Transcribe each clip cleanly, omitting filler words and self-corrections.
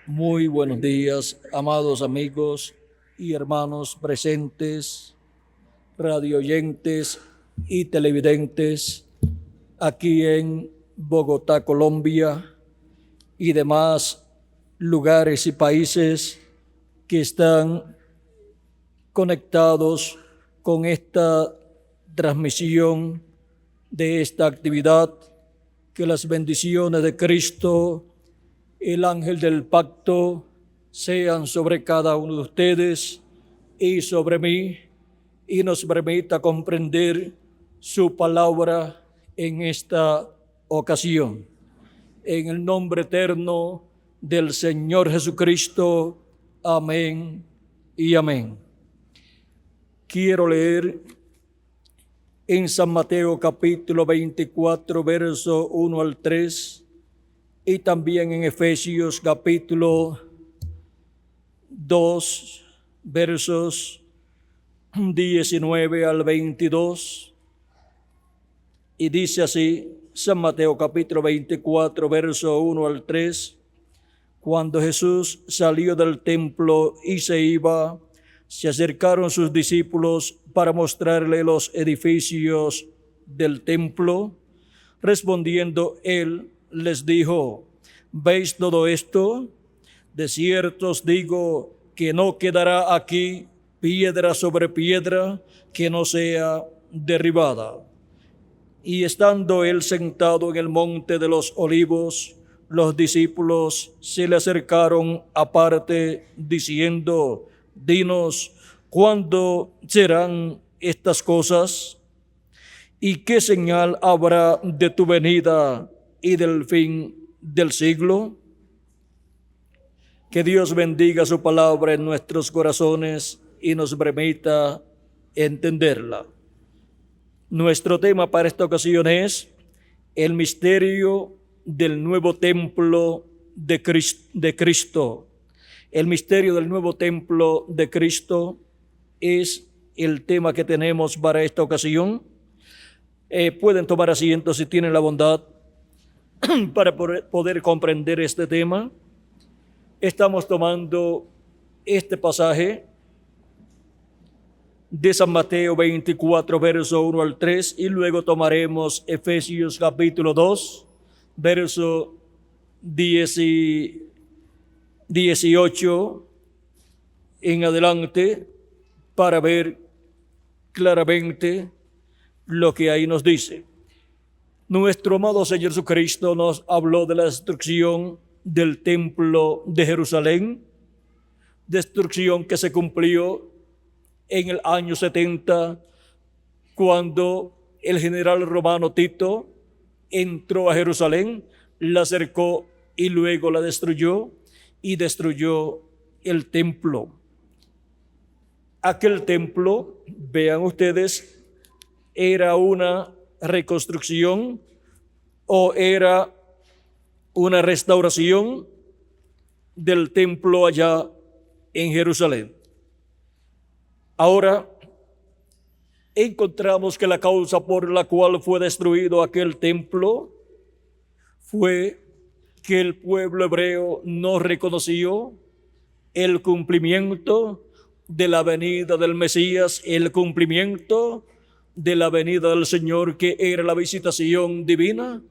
Muy buenos días, amados amigos y hermanos presentes, radioyentes y televidentes aquí en Bogotá, Colombia y demás lugares y países que están conectados con esta transmisión de esta actividad. Que las bendiciones de Cristo, el ángel del pacto, sean sobre cada uno de ustedes y sobre mí, y nos permita comprender su palabra en esta ocasión. En el nombre eterno del Señor Jesucristo. Amén y amén. Quiero leer en San Mateo capítulo 24, verso 1 al 3, y también en Efesios capítulo 2, versos 19 al 22, y dice así, San Mateo capítulo 24, verso 1 al 3, cuando Jesús salió del templo y se iba, se acercaron sus discípulos para mostrarle los edificios del templo. Respondiendo él, les dijo: ¿Veis todo esto? De cierto os digo que no quedará aquí piedra sobre piedra que no sea derribada. Y estando él sentado en el monte de los olivos, los discípulos se le acercaron aparte diciendo: Dinos, ¿cuándo serán estas cosas? ¿Y qué señal habrá de tu venida y del fin del siglo? Que Dios bendiga su palabra en nuestros corazones y nos permita entenderla. Nuestro tema para esta ocasión es el misterio del nuevo templo de Cristo. El misterio del nuevo templo de Cristo es el tema que tenemos para esta ocasión. Pueden tomar asiento si tienen la bondad para poder comprender este tema. Estamos tomando este pasaje de San Mateo 24, verso 1 al 3, y luego tomaremos Efesios capítulo 2, verso 18 en adelante, para ver claramente lo que ahí nos dice. Nuestro amado Señor Jesucristo nos habló de la destrucción del templo de Jerusalén, destrucción que se cumplió en el año 70, cuando el general romano Tito entró a Jerusalén, la cercó y luego la destruyó, y destruyó el templo. Aquel templo, vean ustedes, era una reconstrucción o era una restauración del templo allá en Jerusalén. Ahora encontramos que la causa por la cual fue destruido aquel templo fue que el pueblo hebreo no reconoció el cumplimiento de la venida del Mesías, el cumplimiento de la venida del Señor, que era la visitación divina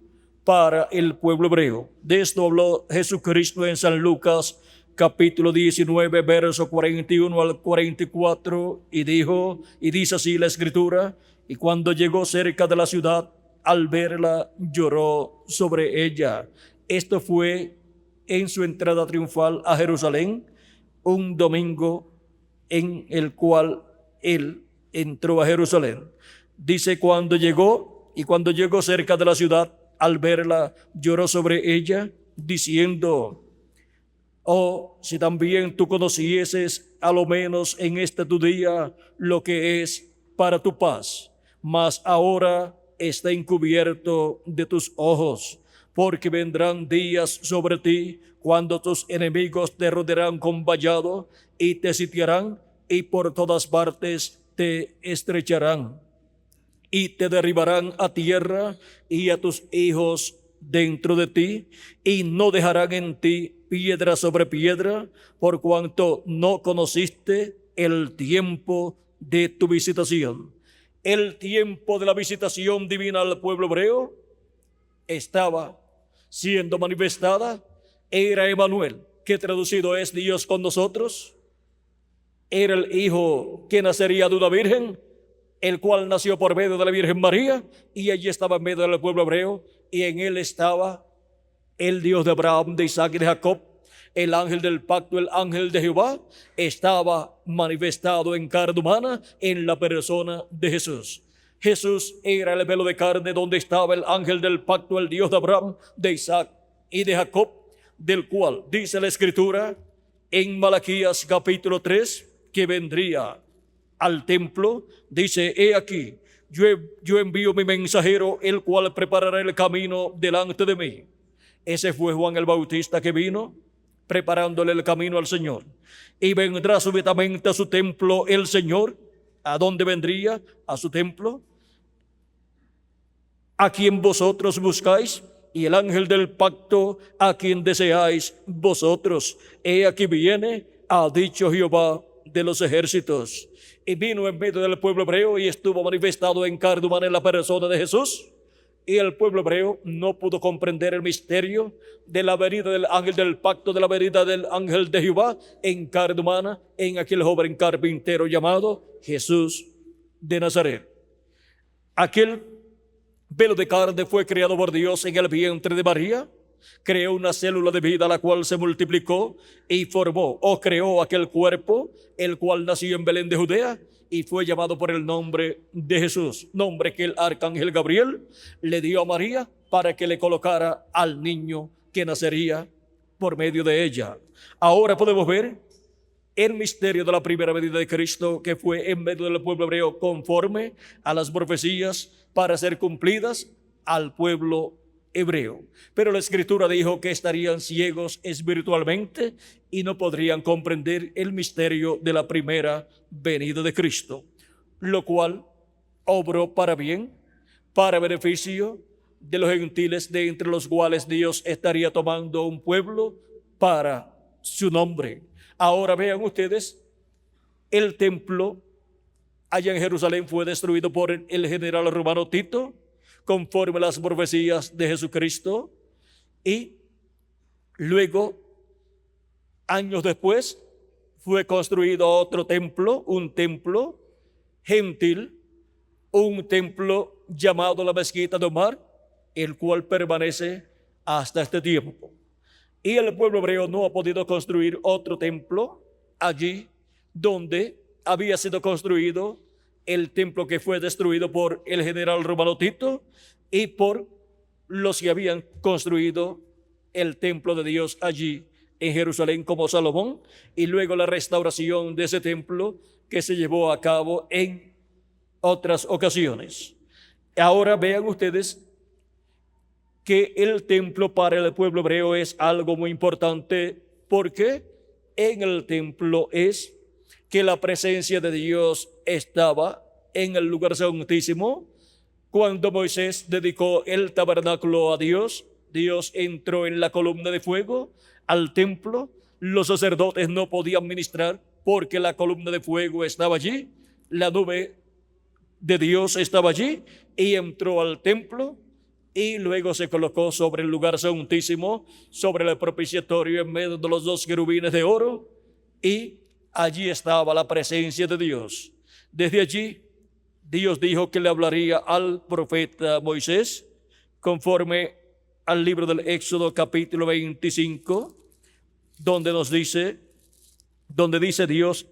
para el pueblo hebreo. De esto habló Jesucristo en San Lucas capítulo 19, verso 41 al 44, y dice así la Escritura: y cuando llegó cerca de la ciudad, al verla, lloró sobre ella. Esto fue en su entrada triunfal a Jerusalén, un domingo en el cual él entró a Jerusalén. Dice, cuando llegó cerca de la ciudad, al verla, lloró sobre ella, diciendo: oh, si también tú conocieses, a lo menos en este tu día, lo que es para tu paz. Mas ahora está encubierto de tus ojos, porque vendrán días sobre ti cuando tus enemigos te rodearán con vallado y te sitiarán, y por todas partes te estrecharán y te derribarán a tierra y a tus hijos dentro de ti, y no dejarán en ti piedra sobre piedra, por cuanto no conociste el tiempo de tu visitación. El tiempo de la visitación divina al pueblo hebreo estaba siendo manifestada, era Emmanuel, que traducido es Dios con nosotros. Era el Hijo que nacería de una virgen, el cual nació por medio de la Virgen María, y allí estaba en medio del pueblo hebreo, y en él estaba el Dios de Abraham, de Isaac y de Jacob. El ángel del pacto, el ángel de Jehová, estaba manifestado en carne humana en la persona de Jesús. Jesús era el velo de carne donde estaba el ángel del pacto, el Dios de Abraham, de Isaac y de Jacob, del cual dice la Escritura en Malaquías capítulo 3 que vendría al templo. Dice: he aquí, yo envío mi mensajero, el cual preparará el camino delante de mí. Ese fue Juan el Bautista, que vino preparándole el camino al Señor. Y vendrá súbitamente a su templo el Señor. ¿A dónde vendría? A su templo. A quien vosotros buscáis, y el ángel del pacto, a quien deseáis vosotros. He aquí viene, ha dicho Jehová de los ejércitos. Y vino en medio del pueblo hebreo y estuvo manifestado en carne humana en la persona de Jesús. Y el pueblo hebreo no pudo comprender el misterio de la venida del ángel del pacto, de la venida del ángel de Jehová en carne humana, en aquel joven carpintero llamado Jesús de Nazaret. Aquel velo de carne fue creado por Dios en el vientre de María, creó una célula de vida, la cual se multiplicó y formó o creó aquel cuerpo, el cual nació en Belén de Judea, y fue llamado por el nombre de Jesús, nombre que el arcángel Gabriel le dio a María para que le colocara al niño que nacería por medio de ella. Ahora podemos ver el misterio de la primera venida de Cristo, que fue en medio del pueblo hebreo conforme a las profecías para ser cumplidas al pueblo hebreo. Pero la Escritura dijo que estarían ciegos espiritualmente y no podrían comprender el misterio de la primera venida de Cristo, lo cual obró para bien, para beneficio de los gentiles, de entre los cuales Dios estaría tomando un pueblo para su nombre. Ahora vean ustedes, el templo allá en Jerusalén fue destruido por el general romano Tito, conforme a las profecías de Jesucristo, y luego, años después, fue construido otro templo, un templo gentil, un templo llamado la Mezquita de Omar, el cual permanece hasta este tiempo. Y el pueblo hebreo no ha podido construir otro templo allí donde había sido construido el templo que fue destruido por el general romano Tito y por los que habían construido el templo de Dios allí en Jerusalén, como Salomón, y luego la restauración de ese templo que se llevó a cabo en otras ocasiones. Ahora vean ustedes que el templo para el pueblo hebreo es algo muy importante, porque en el templo es que la presencia de Dios estaba en el lugar santísimo. Cuando Moisés dedicó el tabernáculo a Dios, Dios entró en la columna de fuego al templo. Los sacerdotes no podían ministrar porque la columna de fuego estaba allí, la nube de Dios estaba allí, y entró al templo y luego se colocó sobre el lugar santísimo, sobre el propiciatorio en medio de los dos querubines de oro, y allí estaba la presencia de Dios. Desde allí, Dios dijo que le hablaría al profeta Moisés, conforme al libro del Éxodo capítulo 25, donde dice Dios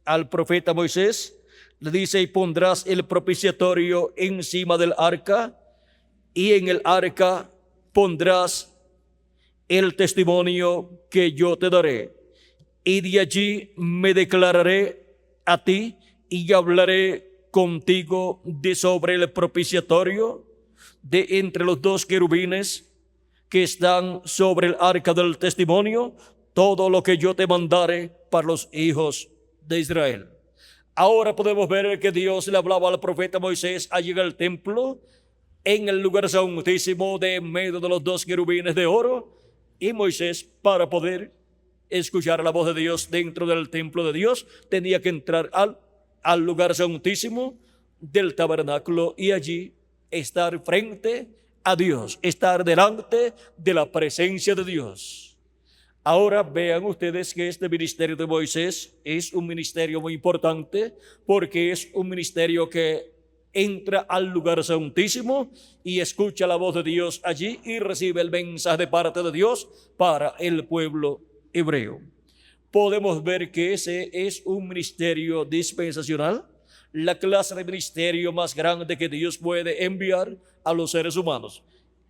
al profeta Moisés, le dice: y pondrás el propiciatorio encima del arca, y en el arca pondrás el testimonio que yo te daré, y de allí me declararé a ti y hablaré contigo de sobre el propiciatorio, de entre los dos querubines que están sobre el arca del testimonio, todo lo que yo te mandare para los hijos de Israel. Ahora podemos ver que Dios le hablaba al profeta Moisés allí en el templo, en el lugar santísimo, de en medio de los dos querubines de oro, Y Moisés, para poder escuchar la voz de Dios dentro del templo de Dios, tenía que entrar al lugar santísimo del tabernáculo y allí estar frente a Dios, estar delante de la presencia de Dios. Ahora vean ustedes que este ministerio de Moisés es un ministerio muy importante, porque es un ministerio que entra al lugar santísimo y escucha la voz de Dios allí y recibe el mensaje de parte de Dios para el pueblo hebreo. Podemos ver que ese es un ministerio dispensacional, la clase de ministerio más grande que Dios puede enviar a los seres humanos.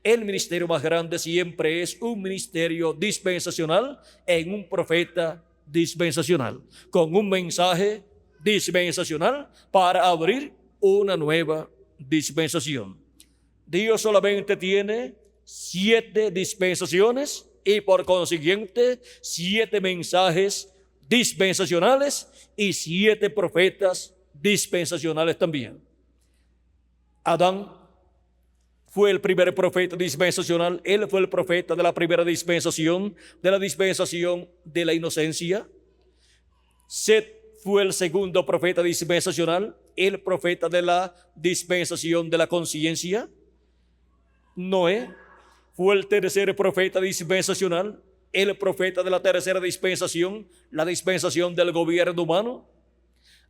El ministerio más grande siempre es un ministerio dispensacional en un profeta dispensacional, con un mensaje dispensacional para abrir una nueva dispensación. Dios solamente tiene 7 dispensaciones y por consiguiente 7 mensajes dispensacionales y 7 profetas dispensacionales también. Adán fue el primer profeta dispensacional. Él fue el profeta de la primera dispensación, de la dispensación de la inocencia. Set fue el segundo profeta dispensacional, el profeta de la dispensación de la conciencia. Noé fue el tercer profeta dispensacional, el profeta de la tercera dispensación, la dispensación del gobierno humano.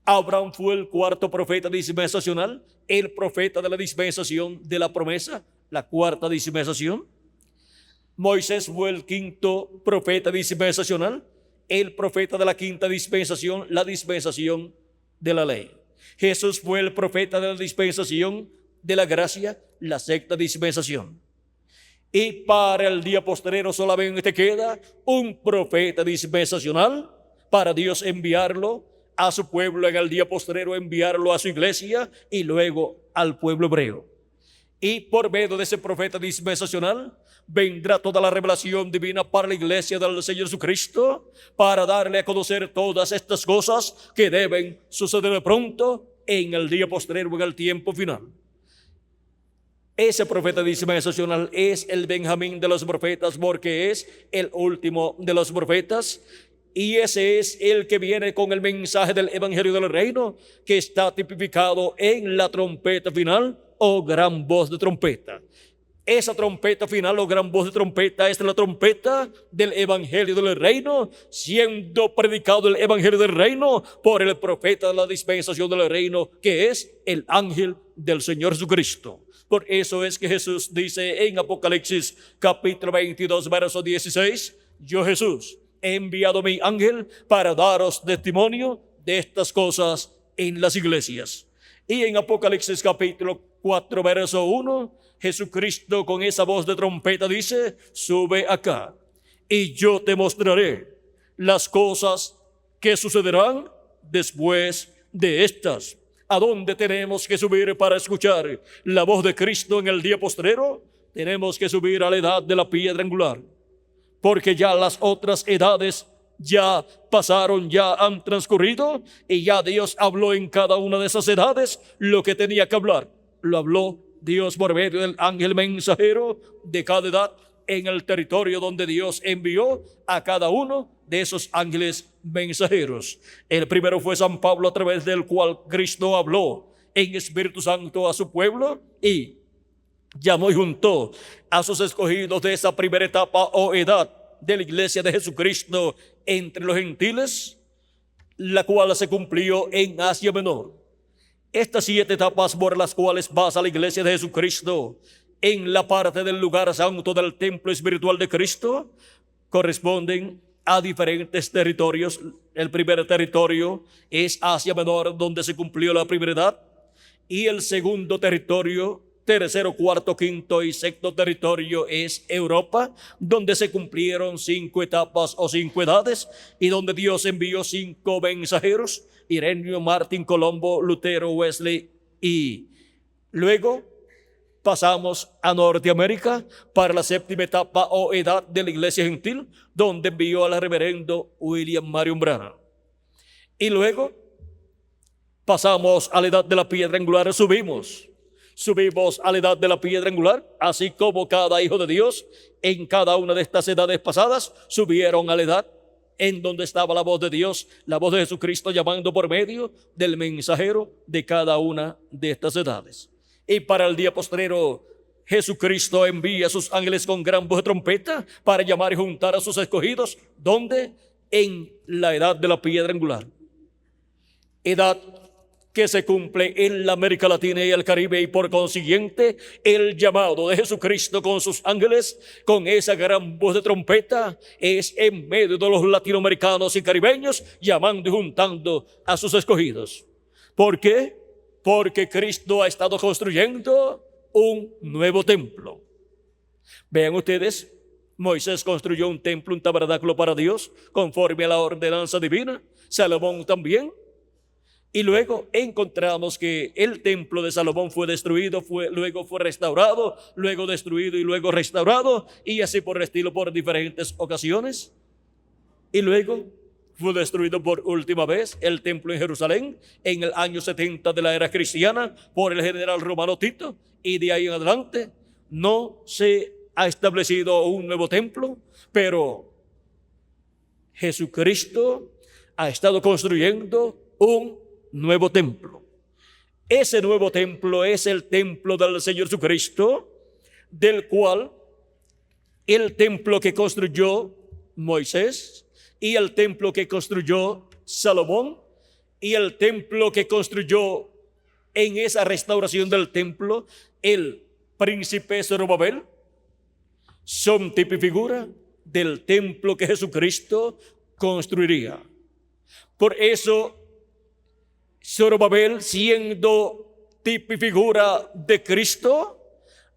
Abraham fue el cuarto profeta dispensacional, el profeta de la dispensación de la promesa, la cuarta dispensación. Moisés fue el quinto profeta dispensacional, el profeta de la quinta dispensación, la dispensación de la ley. Jesús fue el profeta de la dispensación de la gracia, la sexta dispensación. Y para el día postrero solamente queda un profeta dispensacional para Dios enviarlo a su pueblo en el día postrero, enviarlo a su iglesia y luego al pueblo hebreo. Y por medio de ese profeta dispensacional vendrá toda la revelación divina para la iglesia del Señor Jesucristo, para darle a conocer todas estas cosas que deben suceder pronto en el día postrero, en el tiempo final. Ese profeta dispensacional es el Benjamín de los profetas, porque es el último de los profetas. Y ese es el que viene con el mensaje del Evangelio del Reino, que está tipificado en la trompeta final o gran voz de trompeta. Esa trompeta final o gran voz de trompeta es la trompeta del Evangelio del Reino, siendo predicado el Evangelio del Reino por el profeta de la dispensación del Reino, que es el ángel del Señor Jesucristo. Por eso es que Jesús dice en Apocalipsis capítulo 22, verso 16, yo Jesús he enviado mi ángel para daros testimonio de estas cosas en las iglesias. Y en Apocalipsis capítulo 4, verso 1, Jesucristo con esa voz de trompeta dice, sube acá y yo te mostraré las cosas que sucederán después de estas. ¿A dónde tenemos que subir para escuchar la voz de Cristo en el día postrero? Tenemos que subir a la edad de la piedra angular, porque ya las otras edades ya pasaron, ya han transcurrido y ya Dios habló en cada una de esas edades lo que tenía que hablar. Lo habló Dios por medio del ángel mensajero de cada edad en el territorio donde Dios envió a cada uno de esos ángeles mensajeros. El primero fue San Pablo, a través del cual Cristo habló en Espíritu Santo a su pueblo y llamó y juntó a sus escogidos de esa primera etapa o edad de la iglesia de Jesucristo entre los gentiles, la cual se cumplió en Asia Menor. Estas 7 etapas por las cuales pasa la iglesia de Jesucristo en la parte del lugar santo del templo espiritual de Cristo corresponden a diferentes territorios. El primer territorio es Asia Menor, donde se cumplió la primera edad, y el segundo territorio, tercero, cuarto, quinto y sexto territorio es Europa, donde se cumplieron 5 etapas o 5 edades y donde Dios envió 5 mensajeros, Ireneo, Martín, Colombo, Lutero, Wesley, y luego pasamos a Norteamérica para la 7ª etapa o edad de la iglesia gentil, donde envió al reverendo William Marion Branham. Y luego pasamos a la edad de la piedra angular, subimos Subimos a la edad de la piedra angular, así como cada hijo de Dios en cada una de estas edades pasadas subieron a la edad en donde estaba la voz de Dios, la voz de Jesucristo llamando por medio del mensajero de cada una de estas edades. Y para el día postrero, Jesucristo envía a sus ángeles con gran voz de trompeta para llamar y juntar a sus escogidos. ¿Dónde? En la edad de la piedra angular. Edad que se cumple en la América Latina y el Caribe, y por consiguiente el llamado de Jesucristo con sus ángeles, con esa gran voz de trompeta, es en medio de los latinoamericanos y caribeños, llamando y juntando a sus escogidos. ¿Por qué? Porque Cristo ha estado construyendo un nuevo templo. Vean ustedes, Moisés construyó un templo, un tabernáculo para Dios, conforme a la ordenanza divina. Salomón también. Y luego encontramos que el templo de Salomón fue destruido, luego fue restaurado, luego destruido y luego restaurado, y así por el estilo por diferentes ocasiones. Y luego fue destruido por última vez el templo en Jerusalén en el año 70 de la era cristiana por el general romano Tito, y de ahí en adelante no se ha establecido un nuevo templo, pero Jesucristo ha estado construyendo un nuevo templo. Ese nuevo templo es el templo del Señor Jesucristo, del cual el templo que construyó Moisés y el templo que construyó Salomón y el templo que construyó en esa restauración del templo el príncipe Zorobabel son tipo y figura del templo que Jesucristo construiría. Por eso Zorobabel, siendo tipo y figura de Cristo,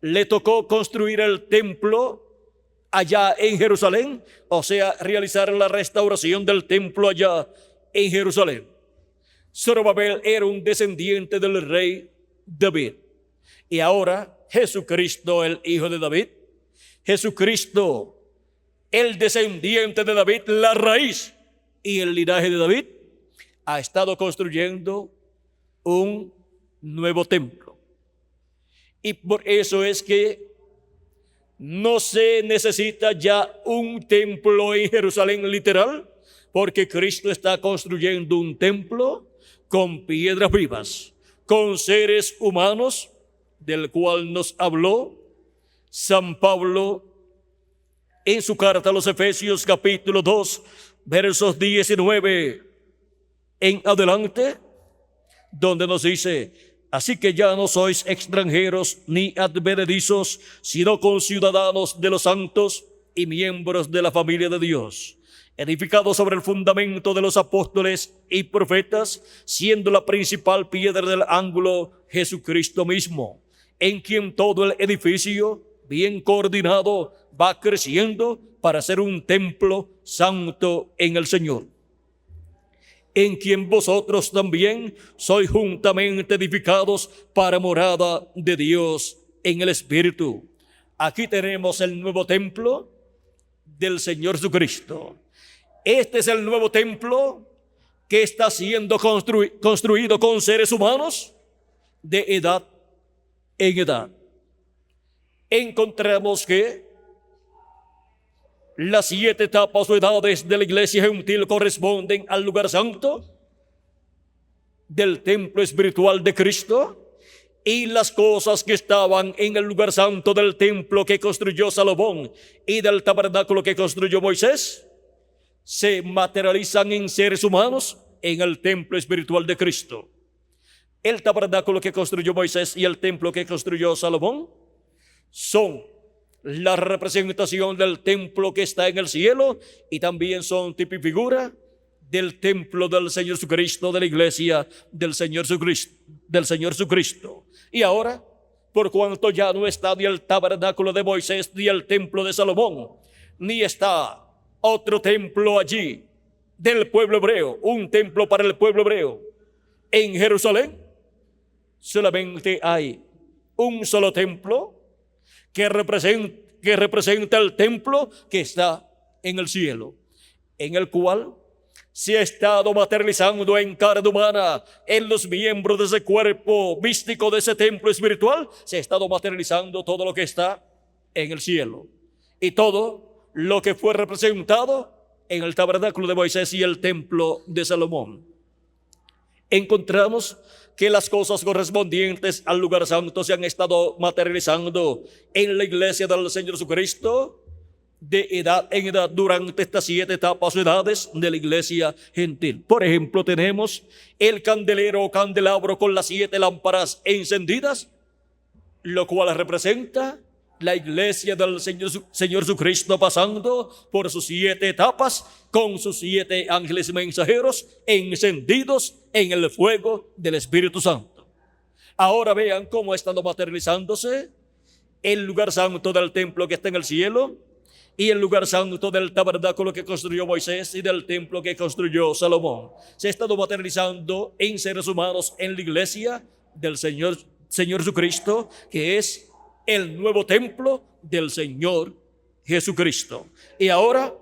le tocó construir el templo allá en Jerusalén, o sea, realizar la restauración del templo allá en Jerusalén. Zorobabel era un descendiente del rey David, y ahora Jesucristo, el hijo de David, Jesucristo, el descendiente de David, la raíz y el linaje de David, ha estado construyendo un nuevo templo. Y por eso es que no se necesita ya un templo en Jerusalén literal, porque Cristo está construyendo un templo con piedras vivas, con seres humanos, del cual nos habló San Pablo en su carta a los Efesios capítulo 2, versos 19 en adelante, donde nos dice: así que ya no sois extranjeros ni advenedizos, sino conciudadanos de los santos y miembros de la familia de Dios, edificados sobre el fundamento de los apóstoles y profetas, siendo la principal piedra del ángulo Jesucristo mismo, en quien todo el edificio, bien coordinado, va creciendo para ser un templo santo en el Señor, en quien vosotros también sois juntamente edificados para morada de Dios en el Espíritu. Aquí tenemos el nuevo templo del Señor Jesucristo. Este es el nuevo templo que está siendo construido con seres humanos de edad en edad. Encontramos que las 7 etapas o edades de la iglesia gentil corresponden al lugar santo del templo espiritual de Cristo, y las cosas que estaban en el lugar santo del templo que construyó Salomón y del tabernáculo que construyó Moisés se materializan en seres humanos en el templo espiritual de Cristo. El tabernáculo que construyó Moisés y el templo que construyó Salomón son la representación del templo que está en el cielo, y también son tipo y figura del templo del Señor Jesucristo, de la iglesia del Señor Jesucristo. Y ahora, por cuanto ya no está ni el tabernáculo de Moisés ni el templo de Salomón, ni está otro templo allí del pueblo hebreo, un templo para el pueblo hebreo en Jerusalén, solamente hay un solo templo que representa el templo que está en el cielo, en el cual se ha estado materializando en carne humana, en los miembros de ese cuerpo místico, de ese templo espiritual. Se ha estado materializando todo lo que está en el cielo y todo lo que fue representado en el tabernáculo de Moisés y el templo de Salomón. Encontramos que las cosas correspondientes al lugar santo se han estado materializando en la iglesia del Señor Jesucristo de edad en edad durante estas 7 etapas o edades de la iglesia gentil. Por ejemplo, tenemos el candelero o candelabro con las 7 lámparas encendidas, lo cual representa la iglesia del Señor Jesucristo pasando por sus 7 etapas con sus 7 ángeles mensajeros encendidos en el fuego del Espíritu Santo. Ahora vean cómo ha estado materializándose el lugar santo del templo que está en el cielo y el lugar santo del tabernáculo que construyó Moisés y del templo que construyó Salomón. Se ha estado materializando en seres humanos en la iglesia del Señor Jesucristo, que es el nuevo templo del Señor Jesucristo. Y ahora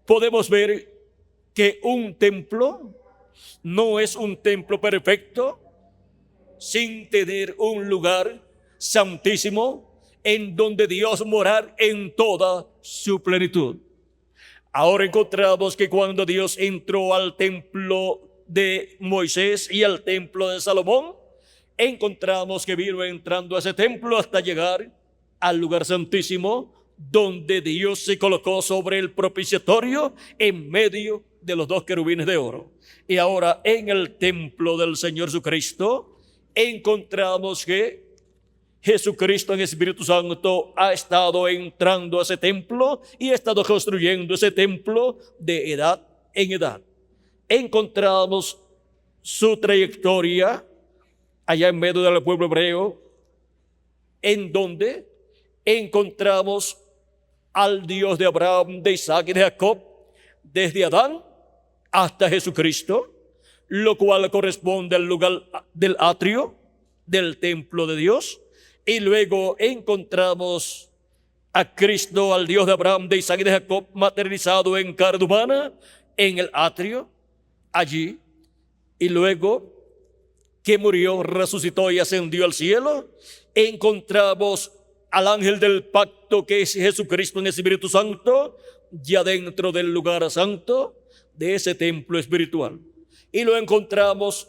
podemos ver que un templo no es un templo perfecto sin tener un lugar santísimo en donde Dios morar en toda su plenitud. Ahora encontramos que cuando Dios entró al templo de Moisés y al templo de Salomón, encontramos que vino entrando a ese templo hasta llegar al lugar santísimo, donde Dios se colocó sobre el propiciatorio en medio de los 2 querubines de oro. Y ahora en el templo del Señor Jesucristo encontramos que Jesucristo en Espíritu Santo ha estado entrando a ese templo y ha estado construyendo ese templo de edad en edad. Encontramos su trayectoria allá en medio del pueblo hebreo, en donde encontramos al Dios de Abraham, de Isaac y de Jacob, desde Adán hasta Jesucristo, lo cual corresponde al lugar del atrio del templo de Dios. Y luego encontramos a Cristo, al Dios de Abraham, de Isaac y de Jacob, materializado en carne humana en el atrio, allí. Y luego que murió, resucitó y ascendió al cielo, encontramos al ángel del pacto, que es Jesucristo en el Espíritu Santo, ya dentro del lugar santo de ese templo espiritual. Y lo encontramos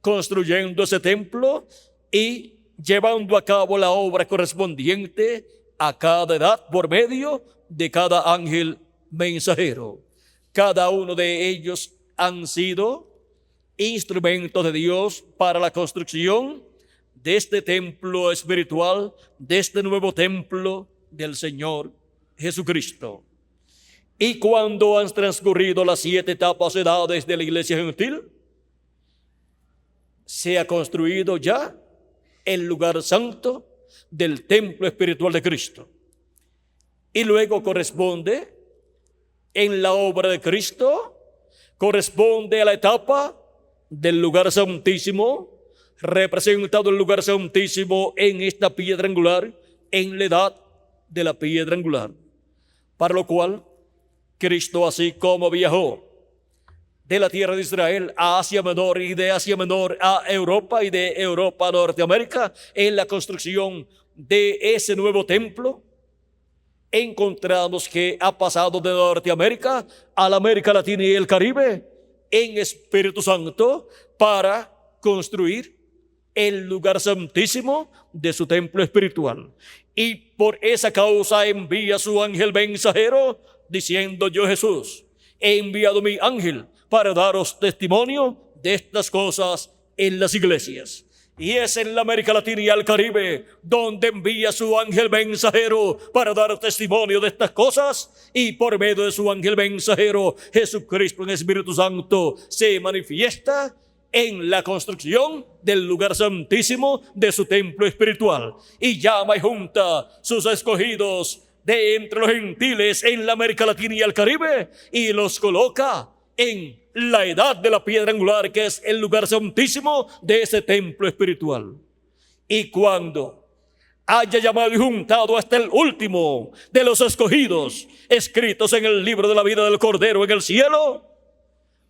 construyendo ese templo y llevando a cabo la obra correspondiente a cada edad por medio de cada ángel mensajero. Cada uno de ellos han sido instrumentos de Dios para la construcción de este templo espiritual, de este nuevo templo del Señor Jesucristo. Y cuando han transcurrido las 7 etapas edades de la iglesia gentil, se ha construido ya el lugar santo del templo espiritual de Cristo. Y luego corresponde, en la obra de Cristo, corresponde a la etapa del lugar santísimo, representado el lugar santísimo en esta piedra angular, en la edad de la piedra angular. Para lo cual, Cristo, así como viajó de la tierra de Israel a Asia Menor y de Asia Menor a Europa y de Europa a Norteamérica, en la construcción de ese nuevo templo, encontramos que ha pasado de Norteamérica a la América Latina y el Caribe en Espíritu Santo para construir el lugar santísimo de su templo espiritual. Y por esa causa envía su ángel mensajero diciendo: yo, Jesús, he enviado mi ángel para daros testimonio de estas cosas en las iglesias. Y es en la América Latina y el Caribe donde envía su ángel mensajero para dar testimonio de estas cosas, y por medio de su ángel mensajero, Jesucristo en Espíritu Santo se manifiesta en la construcción del lugar santísimo de su templo espiritual, y llama y junta sus escogidos de entre los gentiles en la América Latina y el Caribe, y los coloca en la edad de la piedra angular, que es el lugar santísimo de ese templo espiritual. Y cuando haya llamado y juntado hasta el último de los escogidos escritos en el libro de la vida del Cordero en el cielo,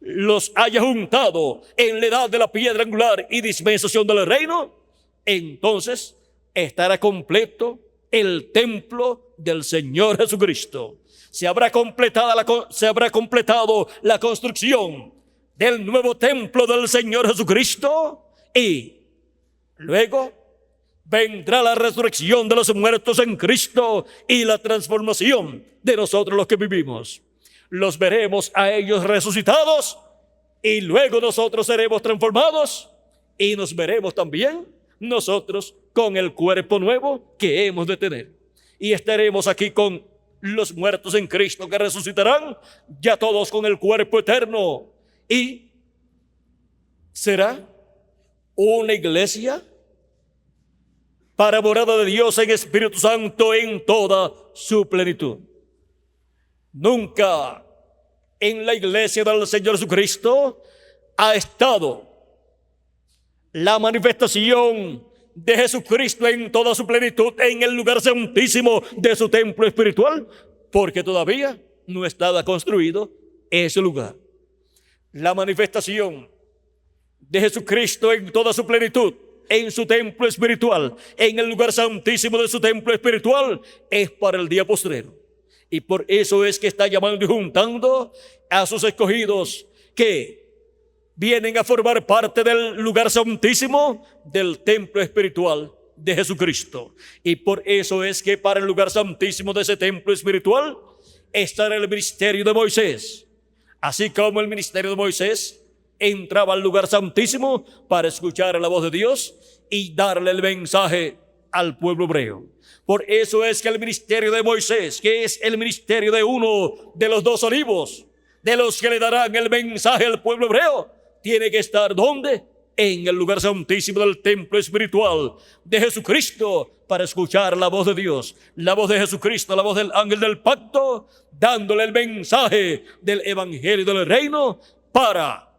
los haya juntado en la edad de la piedra angular y dispensación del reino, entonces estará completo el templo del Señor Jesucristo. Se habrá completado la construcción del nuevo templo del Señor Jesucristo, y luego vendrá la resurrección de los muertos en Cristo y la transformación de nosotros los que vivimos. Los veremos a ellos resucitados, y luego nosotros seremos transformados, y nos veremos también nosotros con el cuerpo nuevo que hemos de tener. Y estaremos aquí con los muertos en Cristo que resucitarán, ya todos con el cuerpo eterno. Y será una iglesia para morada de Dios en Espíritu Santo en toda su plenitud. Nunca en la iglesia del Señor Jesucristo ha estado la manifestación de Jesucristo en toda su plenitud en el lugar santísimo de su templo espiritual, porque todavía no estaba construido ese lugar. La manifestación de Jesucristo en toda su plenitud en su templo espiritual, en el lugar santísimo de su templo espiritual, es para el día postrero. Y por eso es que está llamando y juntando a sus escogidos que vienen a formar parte del lugar santísimo del templo espiritual de Jesucristo. Y por eso es que para el lugar santísimo de ese templo espiritual estará el ministerio de Moisés. Así como el ministerio de Moisés entraba al lugar santísimo para escuchar la voz de Dios y darle el mensaje al pueblo hebreo. Por eso es que el ministerio de Moisés, que es el ministerio de uno de los dos olivos, de los que le darán el mensaje al pueblo hebreo, tiene que estar ¿dónde? En el lugar santísimo del templo espiritual de Jesucristo, para escuchar la voz de Dios, la voz de Jesucristo, la voz del ángel del pacto, dándole el mensaje del evangelio del reino para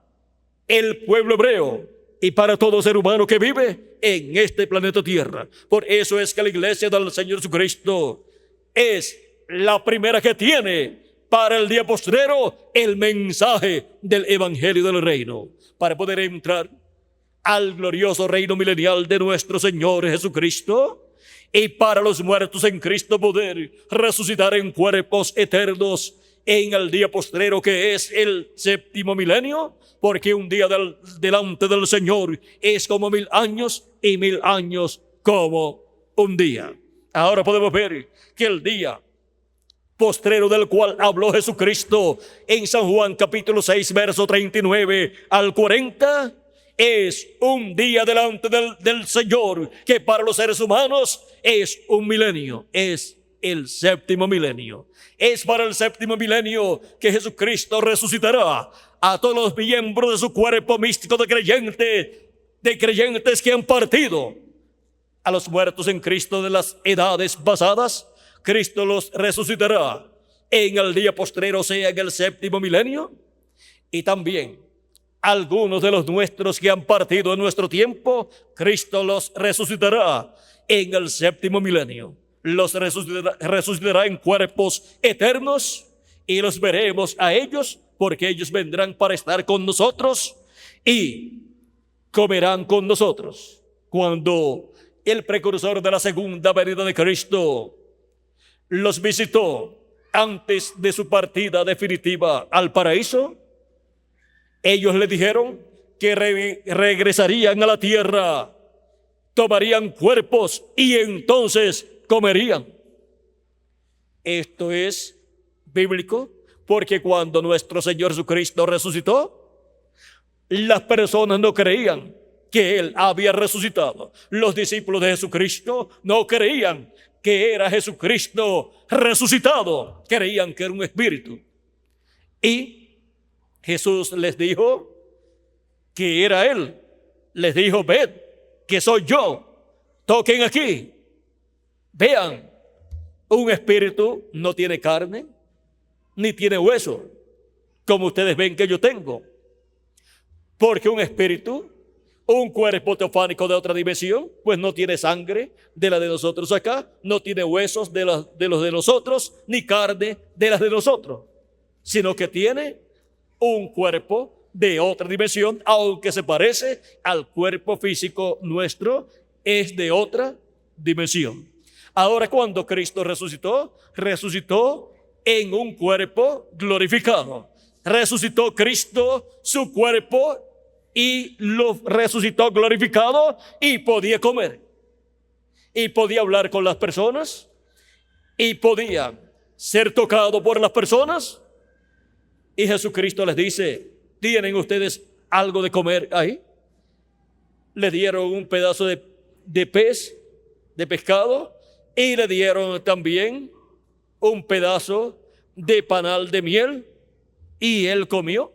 el pueblo hebreo y para todo ser humano que vive en este planeta Tierra. Por eso es que la iglesia del Señor Jesucristo es la primera que tiene para el día postrero el mensaje del evangelio del reino, para poder entrar al glorioso reino milenial de nuestro Señor Jesucristo, y para los muertos en Cristo poder resucitar en cuerpos eternos en el día postrero, que es el séptimo milenio, porque un día delante del Señor es como 1000 años, y 1000 años como un día. Ahora podemos ver que el día postrero del cual habló Jesucristo en San Juan capítulo 6 verso 39 al 40 es un día delante del Señor, que para los seres humanos es un milenio, es el séptimo milenio. Es para el séptimo milenio que Jesucristo resucitará a todos los miembros de su cuerpo místico de creyentes que han partido. A los muertos en Cristo de las edades pasadas, Cristo los resucitará en el día postrero, o sea, en el séptimo milenio. Y también algunos de los nuestros que han partido en nuestro tiempo, Cristo los resucitará en el séptimo milenio. Los resucitará en cuerpos eternos, y los veremos a ellos, porque ellos vendrán para estar con nosotros y comerán con nosotros. Cuando el precursor de la segunda venida de Cristo los visitó antes de su partida definitiva al paraíso, ellos le dijeron que regresarían a la tierra, tomarían cuerpos y entonces comerían. Esto es bíblico, porque cuando nuestro Señor Jesucristo resucitó, las personas no creían que Él había resucitado. Los discípulos de Jesucristo no creían que era Jesucristo resucitado, creían que era un espíritu. Y Jesús les dijo que era Él. Les dijo: ved, que soy yo, toquen aquí, vean. Un espíritu no tiene carne ni tiene hueso, como ustedes ven que yo tengo. Porque un espíritu, un cuerpo teofánico de otra dimensión, pues no tiene sangre de la de nosotros acá, no tiene huesos de los de nosotros, ni carne de las de nosotros, sino que tiene un cuerpo de otra dimensión, aunque se parece al cuerpo físico nuestro, es de otra dimensión. Ahora, cuando Cristo resucitó, resucitó en un cuerpo glorificado. Resucitó Cristo su cuerpo y lo resucitó glorificado y podía comer. Y podía hablar con las personas y podía ser tocado por las personas. Y Jesucristo les dice: ¿tienen ustedes algo de comer ahí? Le dieron un pedazo de pez, de pescado, y le dieron también un pedazo de panal de miel, y él comió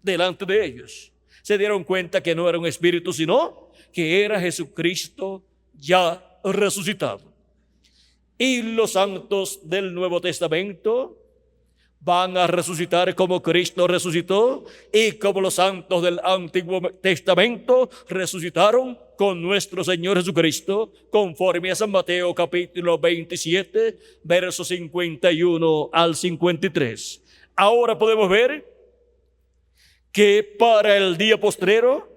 delante de ellos. Se dieron cuenta que no era un espíritu, sino que era Jesucristo ya resucitado. Y los santos del Nuevo Testamento van a resucitar como Cristo resucitó, y como los santos del Antiguo Testamento resucitaron con nuestro Señor Jesucristo, conforme a San Mateo capítulo 27, versos 51 al 53. Ahora podemos ver que para el día postrero,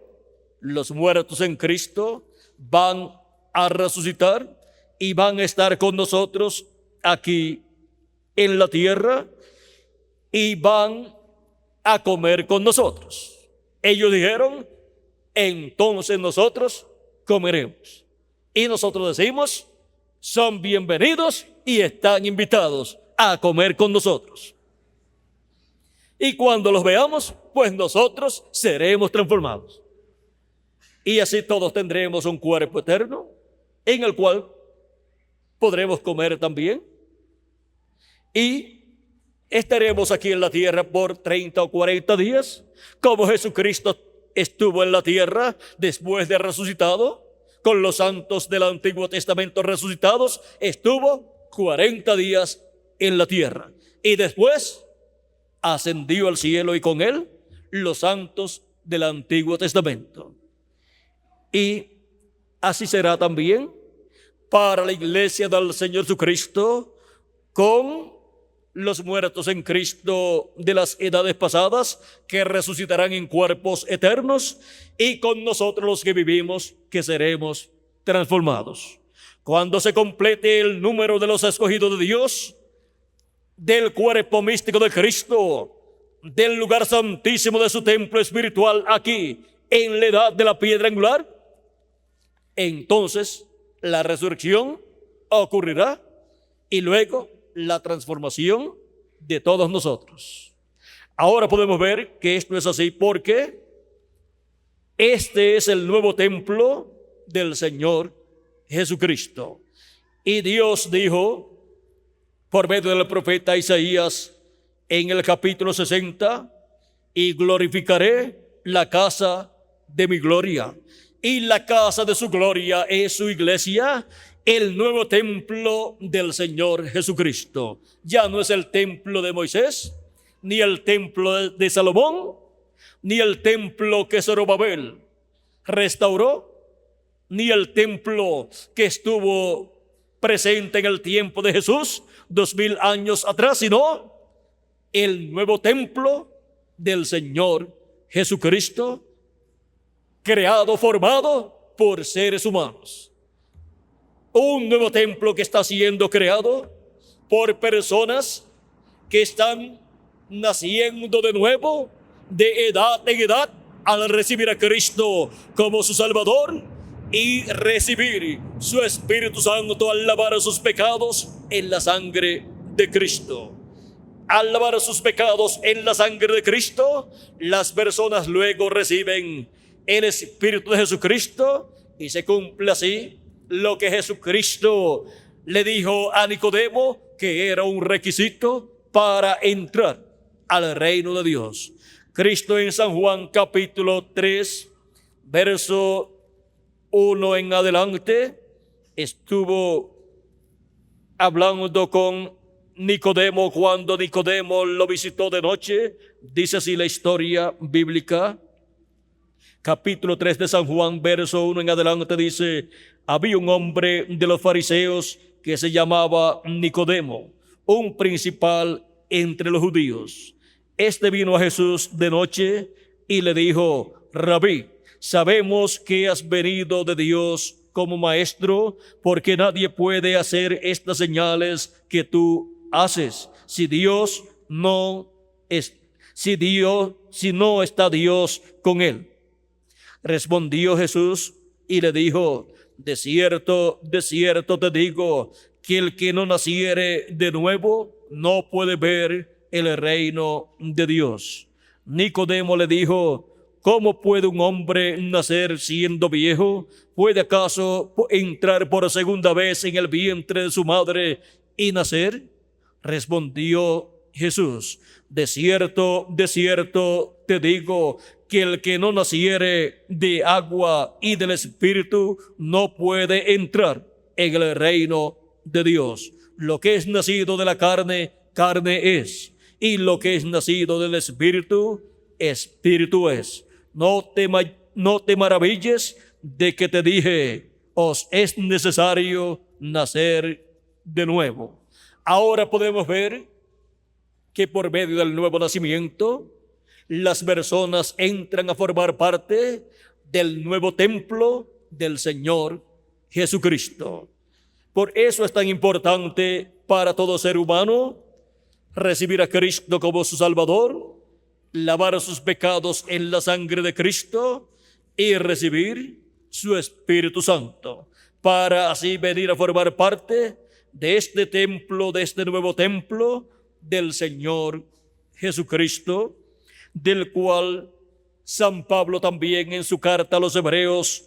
los muertos en Cristo van a resucitar y van a estar con nosotros aquí en la tierra, y van a comer con nosotros. Ellos dijeron: entonces nosotros comeremos. Y nosotros decimos: son bienvenidos y están invitados a comer con nosotros. Y cuando los veamos, pues nosotros seremos transformados. Y así todos tendremos un cuerpo eterno en el cual podremos comer también. Y estaremos aquí en la tierra por 30 o 40 días, como Jesucristo estuvo en la tierra después de resucitado, con los santos del Antiguo Testamento resucitados, estuvo 40 días en la tierra. Y después ascendió al cielo, y con él los santos del Antiguo Testamento. Y así será también para la iglesia del Señor Jesucristo, con los muertos en Cristo de las edades pasadas, que resucitarán en cuerpos eternos, y con nosotros los que vivimos, que seremos transformados. Cuando se complete el número de los escogidos de Dios, del cuerpo místico de Cristo, del lugar santísimo de su templo espiritual aquí, en la edad de la piedra angular, entonces la resurrección ocurrirá, y luego la transformación de todos nosotros. Ahora podemos ver que esto es así porque este es el nuevo templo del Señor Jesucristo. Y Dios dijo por medio del profeta Isaías en el capítulo 60: y glorificaré la casa de mi gloria. Y la casa de su gloria es su iglesia, el nuevo templo del Señor Jesucristo. Ya no es el templo de Moisés, ni el templo de Salomón, ni el templo que Zorobabel restauró, ni el templo que estuvo presente en el tiempo de Jesús 2000 años atrás, sino el nuevo templo del Señor Jesucristo, creado, formado por seres humanos. Un nuevo templo que está siendo creado por personas que están naciendo de nuevo, de edad en edad, al recibir a Cristo como su Salvador y recibir su Espíritu Santo al lavar sus pecados en la sangre de Cristo. Al lavar sus pecados en la sangre de Cristo, las personas luego reciben el Espíritu de Jesucristo, y se cumple así lo que Jesucristo le dijo a Nicodemo que era un requisito para entrar al reino de Dios. Cristo en San Juan capítulo 3, verso 1 en adelante, estuvo hablando con Nicodemo cuando Nicodemo lo visitó de noche. Dice así la historia bíblica. Capítulo 3 de San Juan, verso 1 en adelante, dice: había un hombre de los fariseos que se llamaba Nicodemo, un principal entre los judíos. Este vino a Jesús de noche y le dijo: Rabí, sabemos que has venido de Dios como maestro, porque nadie puede hacer estas señales que tú haces si no está Dios con él. Respondió Jesús y le dijo: de cierto te digo, que el que no naciere de nuevo no puede ver el reino de Dios. Nicodemo le dijo: ¿cómo puede un hombre nacer siendo viejo? ¿Puede acaso entrar por segunda vez en el vientre de su madre y nacer? Respondió Jesús: de cierto te digo, que el que no naciere de agua y del Espíritu no puede entrar en el reino de Dios. Lo que es nacido de la carne, carne es, y lo que es nacido del Espíritu, Espíritu es. No te maravilles de que te dije: os es necesario nacer de nuevo. Ahora podemos ver que por medio del nuevo nacimiento, las personas entran a formar parte del nuevo templo del Señor Jesucristo. Por eso es tan importante para todo ser humano recibir a Cristo como su Salvador, lavar sus pecados en la sangre de Cristo y recibir su Espíritu Santo, para así venir a formar parte de este templo, de este nuevo templo del Señor Jesucristo, del cual San Pablo también en su carta a los Hebreos,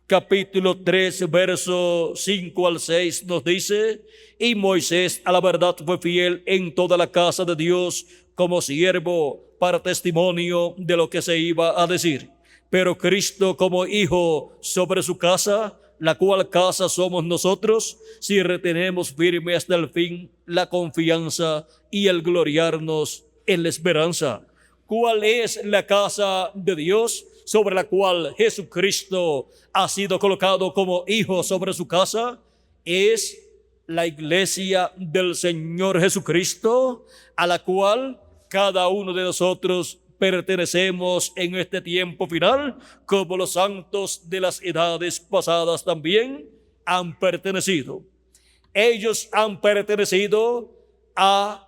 capítulo 3, verso 5 al 6 nos dice: y Moisés a la verdad fue fiel en toda la casa de Dios como siervo para testimonio de lo que se iba a decir, pero Cristo como hijo sobre su casa, la cual casa somos nosotros, si retenemos firme hasta el fin la confianza y el gloriarnos en la esperanza. ¿Cuál es la casa de Dios sobre la cual Jesucristo ha sido colocado como hijo sobre su casa? Es la iglesia del Señor Jesucristo, a la cual cada uno de nosotros pertenecemos en este tiempo final, como los santos de las edades pasadas también han pertenecido. Ellos han pertenecido a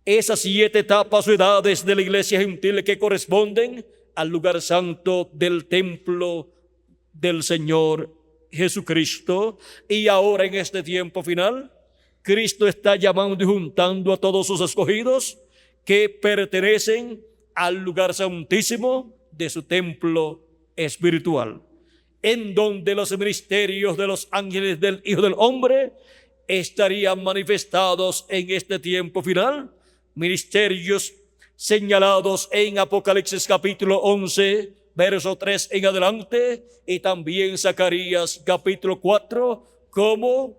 esas 7 etapas o edades de la iglesia gentil que corresponden al lugar santo del templo del Señor Jesucristo. Y ahora en este tiempo final, Cristo está llamando y juntando a todos sus escogidos que pertenecen al lugar santísimo de su templo espiritual, en donde los ministerios de los ángeles del Hijo del Hombre estarían manifestados en este tiempo final, ministerios señalados en Apocalipsis capítulo 11, verso 3 en adelante, y también Zacarías capítulo 4, como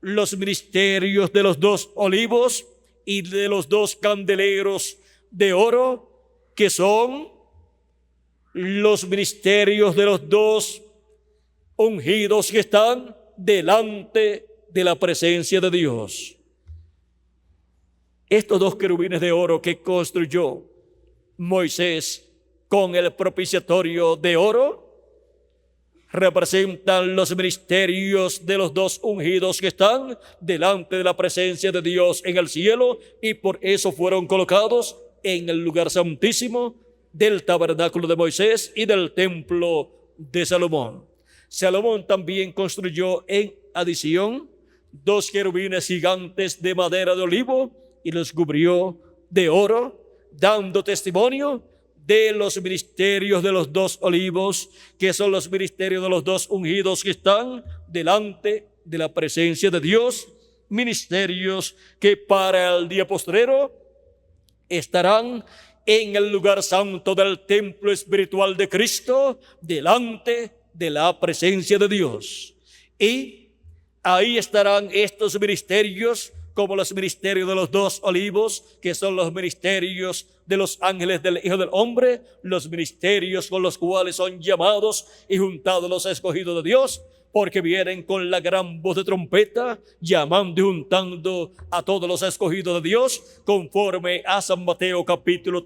los ministerios de los 2 olivos y de los 2 candeleros de oro, que son los ministerios de los 2 ungidos que están delante de la presencia de Dios. Estos 2 querubines de oro que construyó Moisés con el propiciatorio de oro representan los ministerios de los 2 ungidos que están delante de la presencia de Dios en el cielo, y por eso fueron colocados en el lugar santísimo del tabernáculo de Moisés y del templo de Salomón. Salomón también construyó en adición 2 querubines gigantes de madera de olivo y los cubrió de oro, dando testimonio de los ministerios de los 2 olivos, que son los ministerios de los 2 ungidos que están delante de la presencia de Dios, ministerios que para el día postrero estarán en el lugar santo del templo espiritual de Cristo, delante de la presencia de Dios. Y ahí estarán estos ministerios, como los ministerios de los 2 olivos, que son los ministerios de los ángeles del Hijo del Hombre, los ministerios con los cuales son llamados y juntados los escogidos de Dios. porque vienen con la gran voz de trompeta, llamando y juntando a todos los escogidos de Dios, conforme a San Mateo capítulo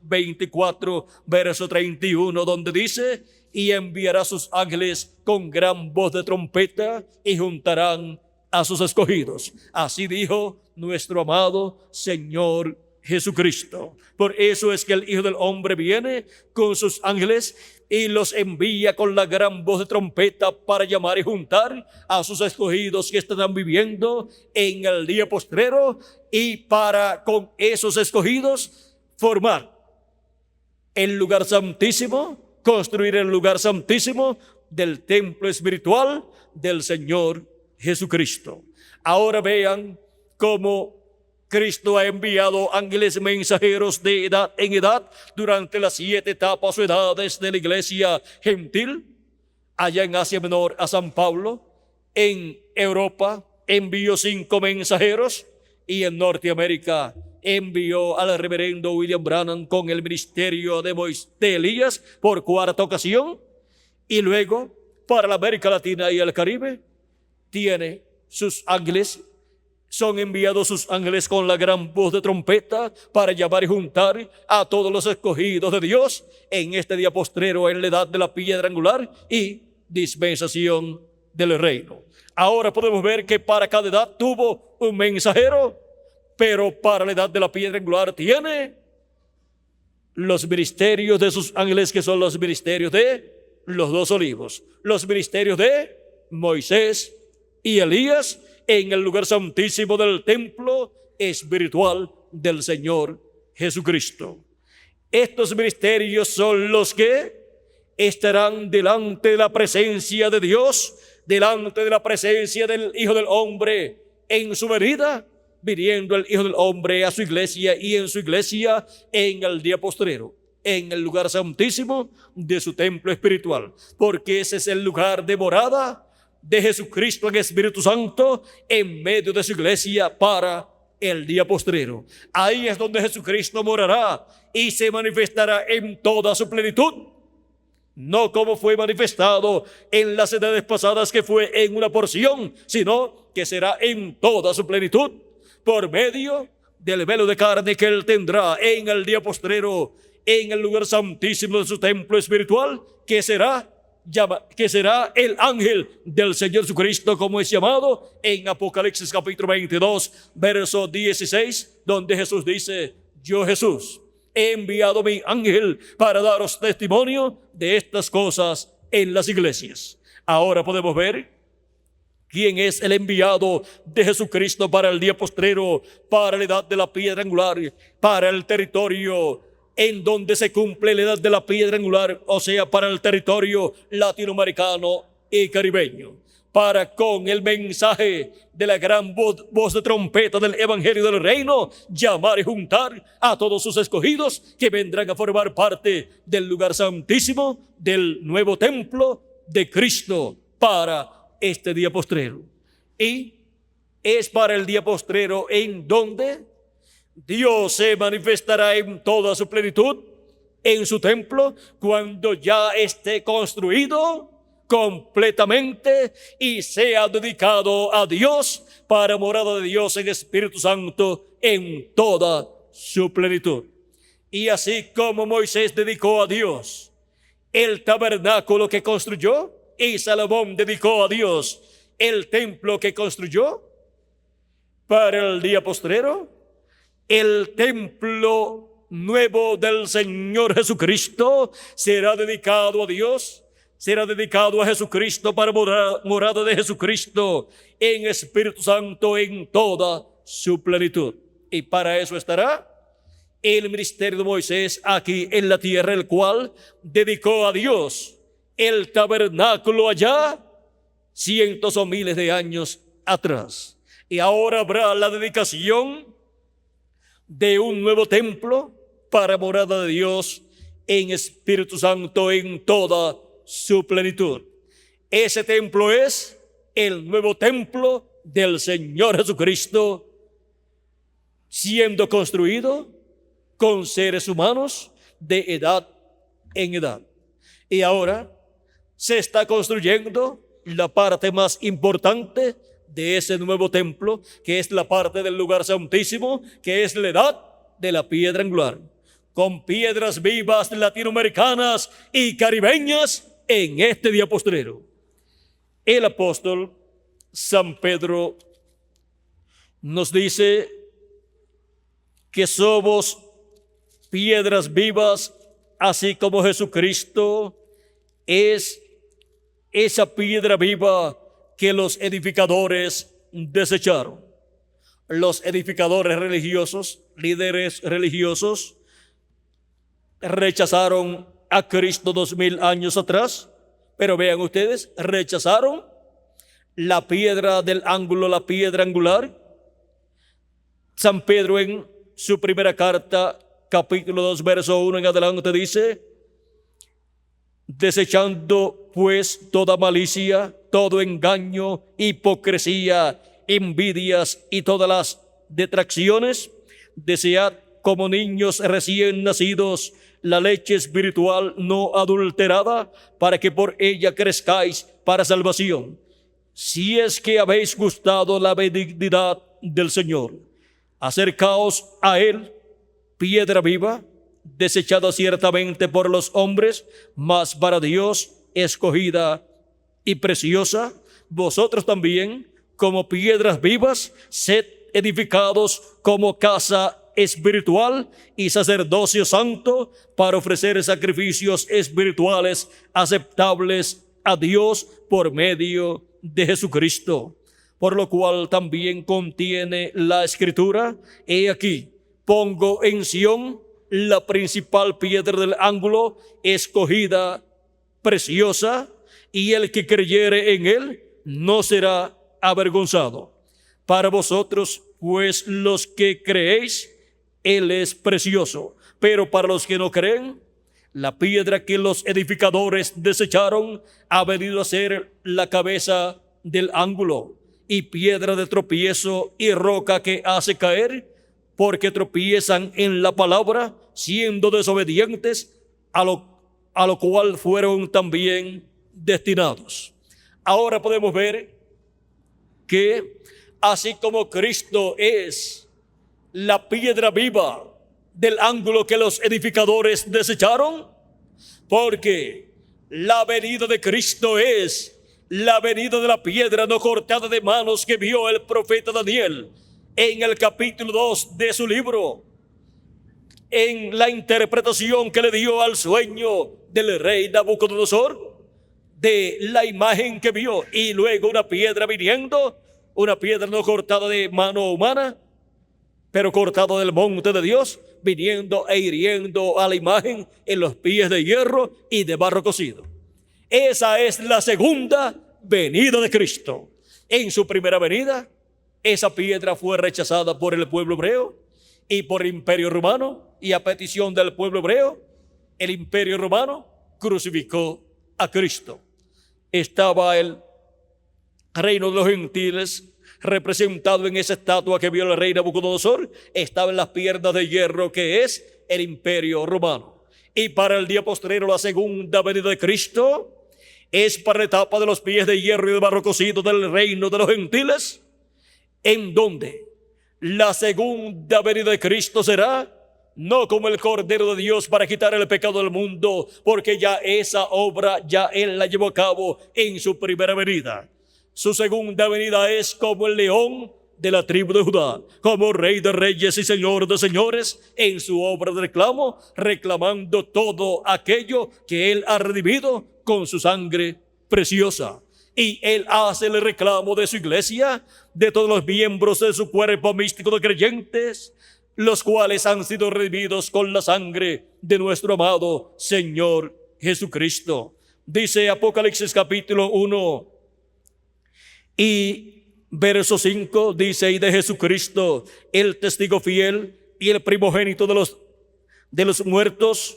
24, verso 31, donde dice: y enviará sus ángeles con gran voz de trompeta y juntarán a sus escogidos. Así dijo nuestro amado Señor Jesucristo. Por eso es que el Hijo del Hombre viene con sus ángeles y los envía con la gran voz de trompeta para llamar y juntar a sus escogidos que estarán viviendo en el día postrero, y para con esos escogidos formar el lugar santísimo, construir el lugar santísimo del templo espiritual del Señor Jesucristo. Ahora vean cómo Cristo ha enviado ángeles mensajeros de edad en edad durante las 7 etapas o edades de la iglesia gentil. Allá en Asia Menor a San Pablo, en Europa envió 5 mensajeros, y en Norteamérica envió al reverendo William Branham con el ministerio de Elías por 4ª ocasión. Y luego para la América Latina y el Caribe tiene sus ángeles. Son enviados sus ángeles con la gran voz de trompeta para llamar y juntar a todos los escogidos de Dios en este día postrero, en la edad de la piedra angular y dispensación del reino. Ahora podemos ver que para cada edad tuvo un mensajero, pero para la edad de la piedra angular tiene los ministerios de sus ángeles, que son los ministerios de los 2 olivos, los ministerios de Moisés y Elías en el lugar santísimo del templo espiritual del Señor Jesucristo. Estos ministerios son los que estarán delante de la presencia de Dios, delante de la presencia del Hijo del Hombre en su venida, viniendo el Hijo del Hombre a su iglesia, y en su iglesia en el día postrero, en el lugar santísimo de su templo espiritual, porque ese es el lugar de morada de Jesucristo en Espíritu Santo en medio de su iglesia para el día postrero. Ahí es donde Jesucristo morará y se manifestará en toda su plenitud, no como fue manifestado en las edades pasadas, que fue en una porción, sino que será en toda su plenitud por medio del velo de carne que él tendrá en el día postrero en el lugar santísimo de su templo espiritual, que será el ángel del Señor Jesucristo, como es llamado en Apocalipsis capítulo 22, verso 16, donde Jesús dice: yo, Jesús, he enviado mi ángel para daros testimonio de estas cosas en las iglesias. Ahora podemos ver quién es el enviado de Jesucristo para el día postrero, para la edad de la piedra angular, para el territorio en donde se cumple la edad de la piedra angular, o sea, para el territorio latinoamericano y caribeño, para con el mensaje de la gran voz de trompeta del evangelio del reino, llamar y juntar a todos sus escogidos que vendrán a formar parte del lugar santísimo del nuevo templo de Cristo para este día postrero. Y es para el día postrero en donde Dios se manifestará en toda su plenitud en su templo, cuando ya esté construido completamente y sea dedicado a Dios para morada de Dios en Espíritu Santo en toda su plenitud. Y así como Moisés dedicó a Dios el tabernáculo que construyó, y Salomón dedicó a Dios el templo que construyó, para el día postrero el templo nuevo del Señor Jesucristo será dedicado a Dios, será dedicado a Jesucristo para morada de Jesucristo en Espíritu Santo en toda su plenitud. Y para eso estará el ministerio de Moisés aquí en la tierra, el cual dedicó a Dios el tabernáculo allá cientos o miles de años atrás. Y ahora habrá la dedicación de un nuevo templo para morada de Dios en Espíritu Santo en toda su plenitud. Ese templo es el nuevo templo del Señor Jesucristo, siendo construido con seres humanos de edad en edad. Y ahora se está construyendo la parte más importante de ese nuevo templo, que es la parte del lugar santísimo, que es la edad de la piedra angular, con piedras vivas latinoamericanas y caribeñas en este día postrero. El apóstol San Pedro nos dice que somos piedras vivas, así como Jesucristo es esa piedra viva que los edificadores desecharon. Los edificadores religiosos, líderes religiosos, rechazaron a Cristo 2000 años atrás, pero vean ustedes, rechazaron la piedra del ángulo, la piedra angular. San Pedro en su primera carta, capítulo 2, verso 1 en adelante dice: desechando pues toda malicia, todo engaño, hipocresía, envidias y todas las detracciones, desead como niños recién nacidos la leche espiritual no adulterada, para que por ella crezcáis para salvación, si es que habéis gustado la benignidad del Señor. Acercaos a Él, piedra viva, desechada ciertamente por los hombres, mas para Dios escogida y preciosa. Vosotros también, como piedras vivas, sed edificados como casa espiritual y sacerdocio santo, para ofrecer sacrificios espirituales aceptables a Dios por medio de Jesucristo. Por lo cual también contiene la Escritura: he aquí, pongo en Sión la principal piedra del ángulo, escogida, preciosa, y el que creyere en él no será avergonzado. Para vosotros, pues, los que creéis, él es precioso, pero para los que no creen, la piedra que los edificadores desecharon ha venido a ser la cabeza del ángulo, y piedra de tropiezo y roca que hace caer, porque tropiezan en la palabra, siendo desobedientes, a lo cual fueron también destinados. Ahora podemos ver que así como Cristo es la piedra viva del ángulo que los edificadores desecharon, porque la venida de Cristo es la venida de la piedra no cortada de manos que vio el profeta Daniel en el capítulo 2 de su libro, en la interpretación que le dio al sueño del rey Nabucodonosor, de la imagen que vio, y luego una piedra viniendo, una piedra no cortada de mano humana, pero cortada del monte de Dios, viniendo e hiriendo a la imagen en los pies de hierro y de barro cocido. Esa es la segunda venida de Cristo. En su primera venida, esa piedra fue rechazada por el pueblo hebreo y por el imperio romano, y a petición del pueblo hebreo, el imperio romano crucificó a Cristo. Estaba el reino de los gentiles representado en esa estatua que vio el rey Nabucodonosor, estaba en las piernas de hierro que es el imperio romano. Y para el día postrero, la segunda venida de Cristo es para la etapa de los pies de hierro y de barro cocido del reino de los gentiles, en donde la segunda venida de Cristo será no como el Cordero de Dios para quitar el pecado del mundo, porque ya esa obra ya Él la llevó a cabo en su primera venida. Su segunda venida es como el león de la tribu de Judá, como Rey de reyes y Señor de señores, en su obra de reclamo, reclamando todo aquello que Él ha redimido con su sangre preciosa. Y Él hace el reclamo de su iglesia, de todos los miembros de su cuerpo místico de creyentes, los cuales han sido redimidos con la sangre de nuestro amado Señor Jesucristo. Dice Apocalipsis capítulo 1 y verso 5, dice: y de Jesucristo, el testigo fiel y el primogénito de los muertos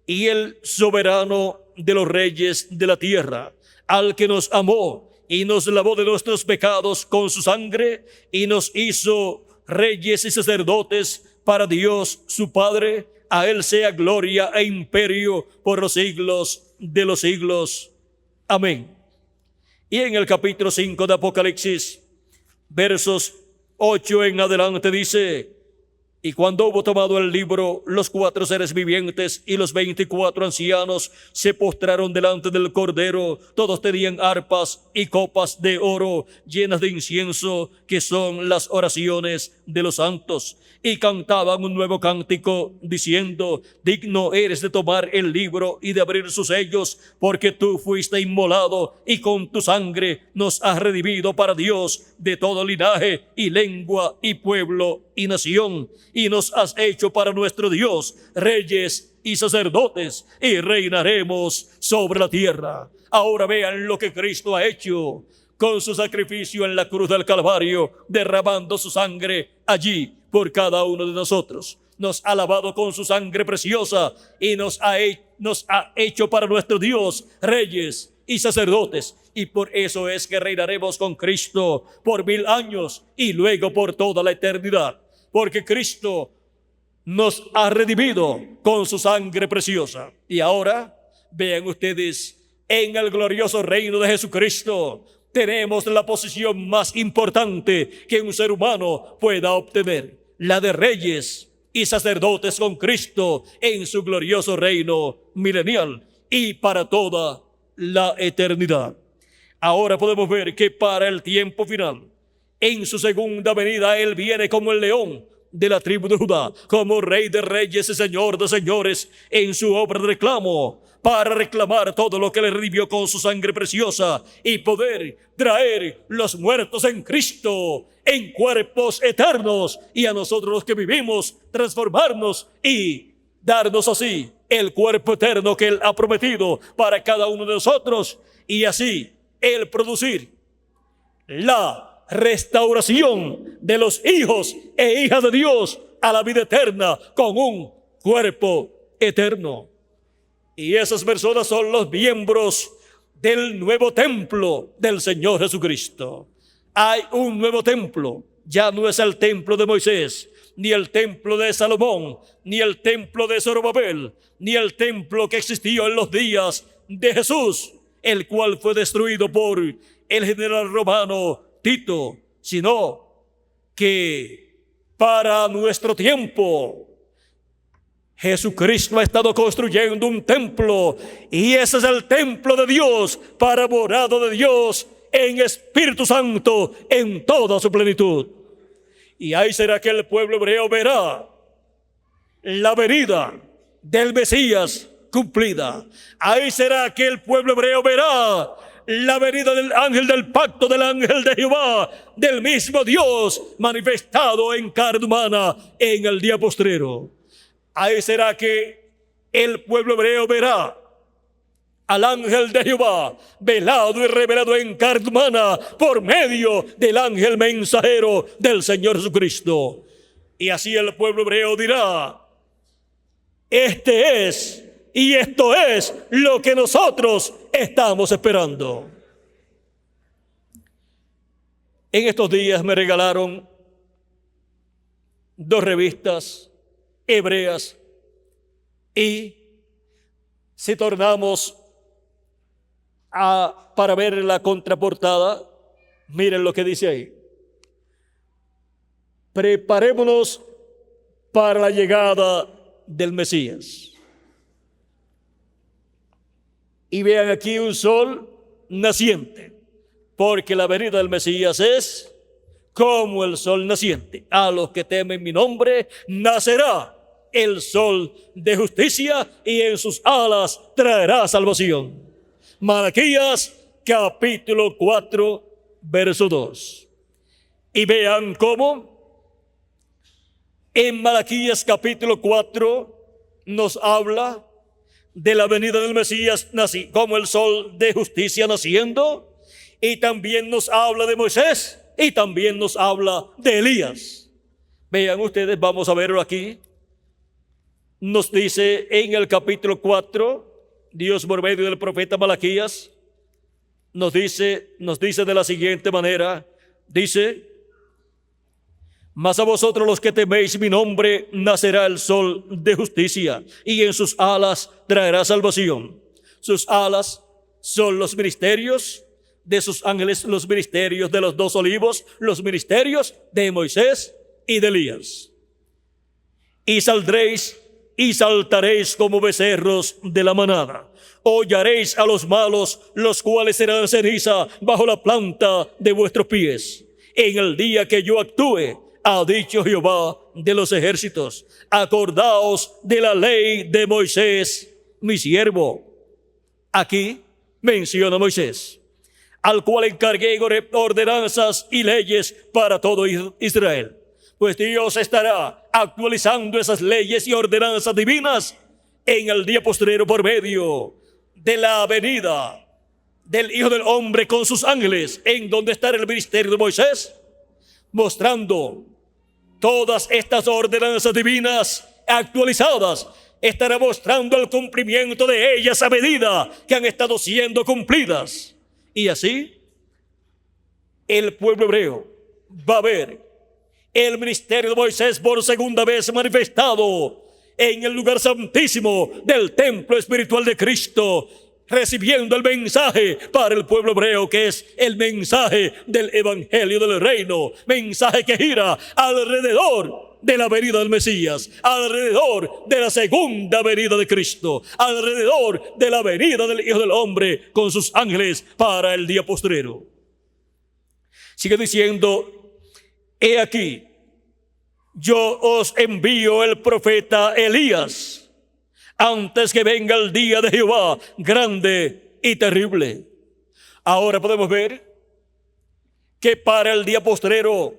y el soberano de los reyes de la tierra, al que nos amó y nos lavó de nuestros pecados con su sangre y nos hizo reyes y sacerdotes para Dios su Padre. A Él sea gloria e imperio por los siglos de los siglos. Amén. Y en el capítulo 5 de Apocalipsis, versos 8 en adelante dice: y cuando hubo tomado el libro, los 4 seres vivientes y los 24 ancianos se postraron delante del Cordero. Todos tenían arpas y copas de oro llenas de incienso, que son las oraciones de los santos. Y cantaban un nuevo cántico, diciendo: digno eres de tomar el libro y de abrir sus sellos, porque tú fuiste inmolado y con tu sangre nos has redimido para Dios de todo linaje y lengua y pueblo y nación, y nos has hecho para nuestro Dios reyes y sacerdotes, y reinaremos sobre la tierra. Ahora vean lo que Cristo ha hecho con su sacrificio en la cruz del Calvario, derramando su sangre allí por cada uno de nosotros. Nos ha lavado con su sangre preciosa y nos ha hecho para nuestro Dios reyes y sacerdotes. Y por eso es que reinaremos con Cristo por 1000 años y luego por toda la eternidad. Porque Cristo nos ha redimido con su sangre preciosa. Y ahora, vean ustedes, en el glorioso reino de Jesucristo, tenemos la posición más importante que un ser humano pueda obtener, la de reyes y sacerdotes con Cristo en su glorioso reino milenial y para toda la eternidad. Ahora podemos ver que para el tiempo final, en su segunda venida, Él viene como el león de la tribu de Judá, como Rey de reyes y Señor de señores, en su obra de reclamo, para reclamar todo lo que le redimió con su sangre preciosa y poder traer los muertos en Cristo en cuerpos eternos, y a nosotros los que vivimos transformarnos y darnos así el cuerpo eterno que Él ha prometido para cada uno de nosotros, y así Él producir la restauración de los hijos e hijas de Dios a la vida eterna con un cuerpo eterno. Y esas personas son los miembros del nuevo templo del Señor Jesucristo. Hay un nuevo templo, ya no es el templo de Moisés, ni el templo de Salomón, ni el templo de Zorobabel, ni el templo que existió en los días de Jesús, el cual fue destruido por el general romano Tito, sino que para nuestro tiempo Jesucristo ha estado construyendo un templo, y ese es el templo de Dios para morada de Dios en Espíritu Santo en toda su plenitud. Y ahí será que el pueblo hebreo verá la venida del Mesías cumplida. Ahí será que el pueblo hebreo verá la venida del ángel del pacto, del ángel de Jehová, del mismo Dios manifestado en carne humana en el día postrero. Ahí será que el pueblo hebreo verá al ángel de Jehová velado y revelado en carne humana por medio del ángel mensajero del Señor Jesucristo. Y así el pueblo hebreo dirá: este es y esto es lo que nosotros estamos esperando. En estos días me regalaron 2 revistas hebreas, y si tornamos para ver la contraportada, miren lo que dice ahí: preparémonos para la llegada del Mesías. Y vean aquí un sol naciente, porque la venida del Mesías es como el sol naciente. A los que temen mi nombre nacerá el sol de justicia, y en sus alas traerá salvación. Malaquías capítulo 4 verso 2. Y vean cómo en Malaquías capítulo 4 nos habla de la venida del Mesías como el sol de justicia naciendo, y también nos habla de Moisés, y también nos habla de Elías. Vean ustedes, vamos a verlo aquí. Nos dice en el capítulo 4, Dios por medio del profeta Malaquías nos dice de la siguiente manera, dice: mas a vosotros los que teméis mi nombre nacerá el sol de justicia, y en sus alas traerá salvación. Sus alas son los ministerios de sus ángeles los ministerios de los dos olivos, los ministerios de Moisés y de Elías. Y saldréis y saltaréis como becerros de la manada. Hollaréis a los malos, los cuales serán ceniza bajo la planta de vuestros pies. En el día que yo actúe, ha dicho Jehová de los ejércitos, acordaos de la ley de Moisés, mi siervo. Aquí menciona a Moisés, al cual encargué ordenanzas y leyes para todo Israel. Pues Dios estará actualizando esas leyes y ordenanzas divinas en el día postrero por medio de la venida del Hijo del Hombre con sus ángeles, en donde estará el ministerio de Moisés, mostrando todas estas ordenanzas divinas actualizadas. Estará mostrando el cumplimiento de ellas a medida que han estado siendo cumplidas. Y así, el pueblo hebreo va a ver el ministerio de Moisés por segunda vez manifestado en el lugar santísimo del templo espiritual de Cristo, recibiendo el mensaje para el pueblo hebreo, que es el mensaje del evangelio del reino, mensaje que gira alrededor de la venida del Mesías, alrededor de la segunda venida de Cristo, alrededor de la venida del Hijo del Hombre con sus ángeles para el día postrero. Sigue diciendo, he aquí, yo os envío el profeta Elías, antes que venga el día de Jehová grande y terrible. Ahora podemos ver que para el día postrero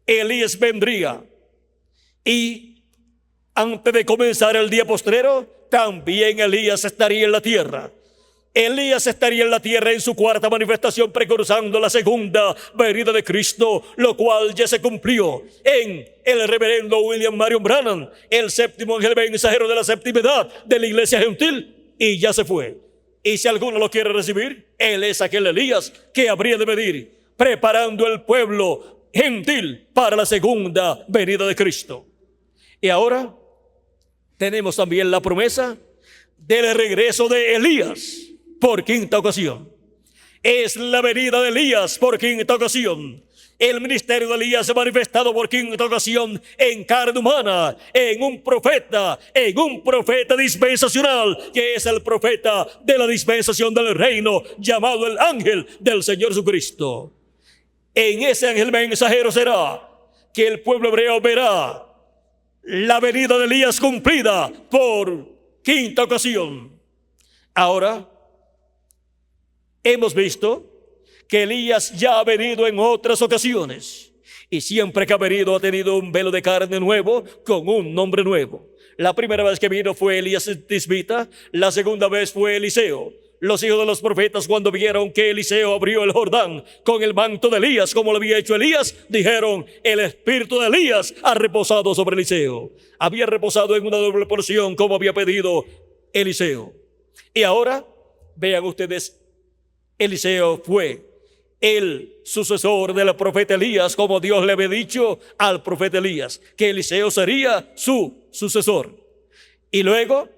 Elías vendría, y antes de comenzar el día postrero también Elías estaría en la tierra. Elías estaría en la tierra en su cuarta manifestación, precursando la segunda venida de Cristo, lo cual ya se cumplió en el reverendo William Marion Branham, el séptimo ángel mensajero de la séptima edad de la iglesia gentil, y ya se fue. Y si alguno lo quiere recibir, él es aquel Elías que habría de venir, preparando el pueblo gentil para la segunda venida de Cristo. Y ahora tenemos también la promesa del regreso de Elías por quinta ocasión. Es la venida de Elías por quinta ocasión. El ministerio de Elías se ha manifestado por quinta ocasión en carne humana, en un profeta dispensacional, que es el profeta de la dispensación del reino, llamado el ángel del Señor Jesucristo. En ese ángel mensajero será que el pueblo hebreo verá la venida de Elías cumplida por quinta ocasión. Ahora, hemos visto que Elías ya ha venido en otras ocasiones, y siempre que ha venido ha tenido un velo de carne nuevo con un nombre nuevo. La primera vez que vino fue Elías el Tisbita, la segunda vez fue Eliseo. Los hijos de los profetas, cuando vieron que Eliseo abrió el Jordán con el manto de Elías, como lo había hecho Elías, dijeron, el espíritu de Elías ha reposado sobre Eliseo. Había reposado en una doble porción, como había pedido Eliseo. Y ahora, vean ustedes, Eliseo fue el sucesor del profeta Elías, como Dios le había dicho al profeta Elías, que Eliseo sería su sucesor. Y luego,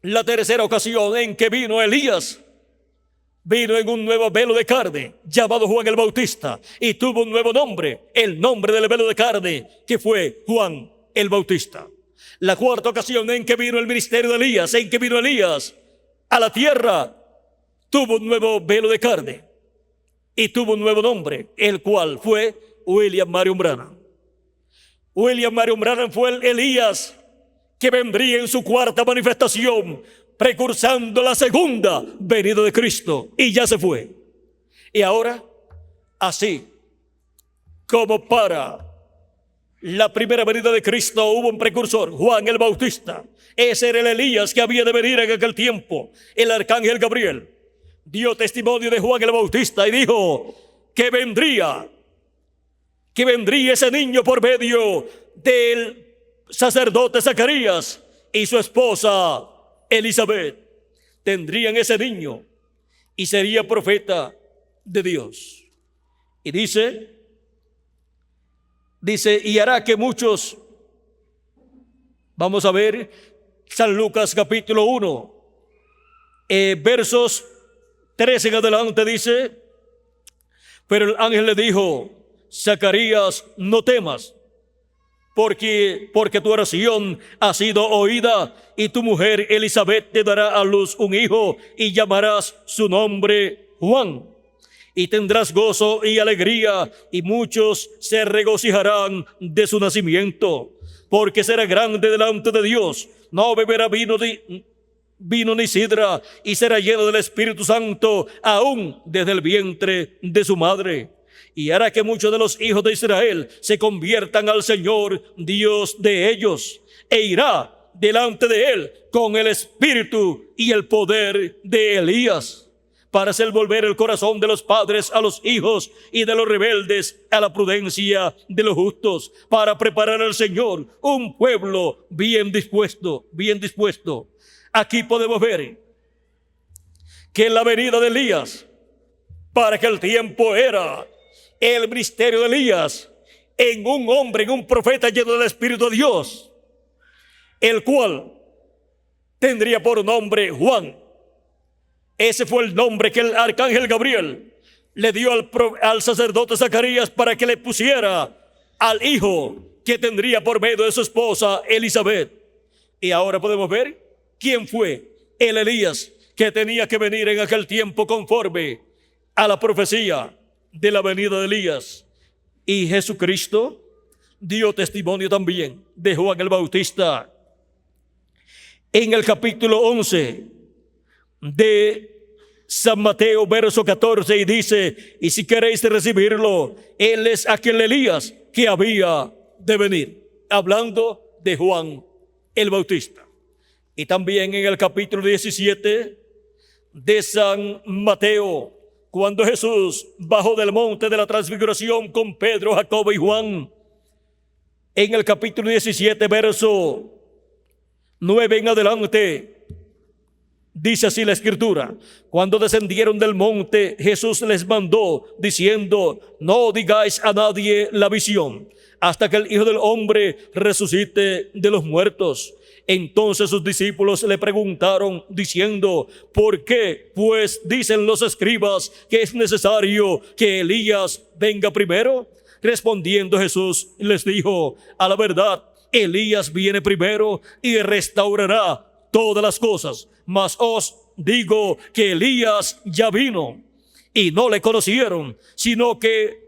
la tercera ocasión en que vino Elías, vino en un nuevo velo de carne, llamado Juan el Bautista, y tuvo un nuevo nombre, el nombre del velo de carne, que fue Juan el Bautista. La cuarta ocasión en que vino el ministerio de Elías, en que vino Elías a la tierra, tuvo un nuevo velo de carne y tuvo un nuevo nombre, el cual fue William Marion Branham. William Marion Branham fue el Elías que vendría en su cuarta manifestación, precursando la segunda venida de Cristo, y ya se fue. Y ahora, así como para la primera venida de Cristo hubo un precursor, Juan el Bautista. Ese era el Elías que había de venir en aquel tiempo. El arcángel Gabriel dio testimonio de Juan el Bautista y dijo que vendría ese niño por medio del sacerdote Zacarías y su esposa Elizabeth. Tendrían ese niño y sería profeta de Dios. Y dice, y hará que muchos, vamos a ver, San Lucas capítulo 1, versos 13 en adelante, dice, Pero el ángel le dijo: Zacarías, no temas, porque tu oración ha sido oída, y tu mujer Elizabeth te dará a luz un hijo, y llamarás su nombre Juan. Y tendrás gozo y alegría, y muchos se regocijarán de su nacimiento, porque será grande delante de Dios. No beberá vino ni sidra, y será lleno del Espíritu Santo aún desde el vientre de su madre. Y hará que muchos de los hijos de Israel se conviertan al Señor Dios de ellos, e irá delante de él con el espíritu y el poder de Elías, para hacer volver el corazón de los padres a los hijos, y de los rebeldes a la prudencia de los justos, para preparar al Señor un pueblo bien dispuesto. Aquí podemos ver que en la venida de Elías, para que el tiempo era el ministerio de Elías en un hombre, en un profeta lleno del Espíritu de Dios, el cual tendría por nombre Juan. Ese fue el nombre que el arcángel Gabriel le dio al sacerdote Zacarías para que le pusiera al hijo que tendría por medio de su esposa Elizabeth. Y ahora podemos ver quién fue el Elías que tenía que venir en aquel tiempo conforme a la profecía de la venida de Elías. Y Jesucristo dio testimonio también de Juan el Bautista en el capítulo 11 de San Mateo, verso 14, y dice: y si queréis recibirlo, él es aquel Elías que había de venir, hablando de Juan el Bautista. Y también en el capítulo 17 de San Mateo, cuando Jesús bajó del monte de la transfiguración con Pedro, Jacobo y Juan, en el capítulo 17, verso 9 en adelante, dice así la Escritura: cuando descendieron del monte, Jesús les mandó, diciendo: no digáis a nadie la visión, hasta que el Hijo del Hombre resucite de los muertos. Entonces sus discípulos le preguntaron, diciendo: ¿por qué pues dicen los escribas que es necesario que Elías venga primero? Respondiendo Jesús les dijo: a la verdad, Elías viene primero y restaurará todas las cosas. Mas os digo que Elías ya vino y no le conocieron, sino que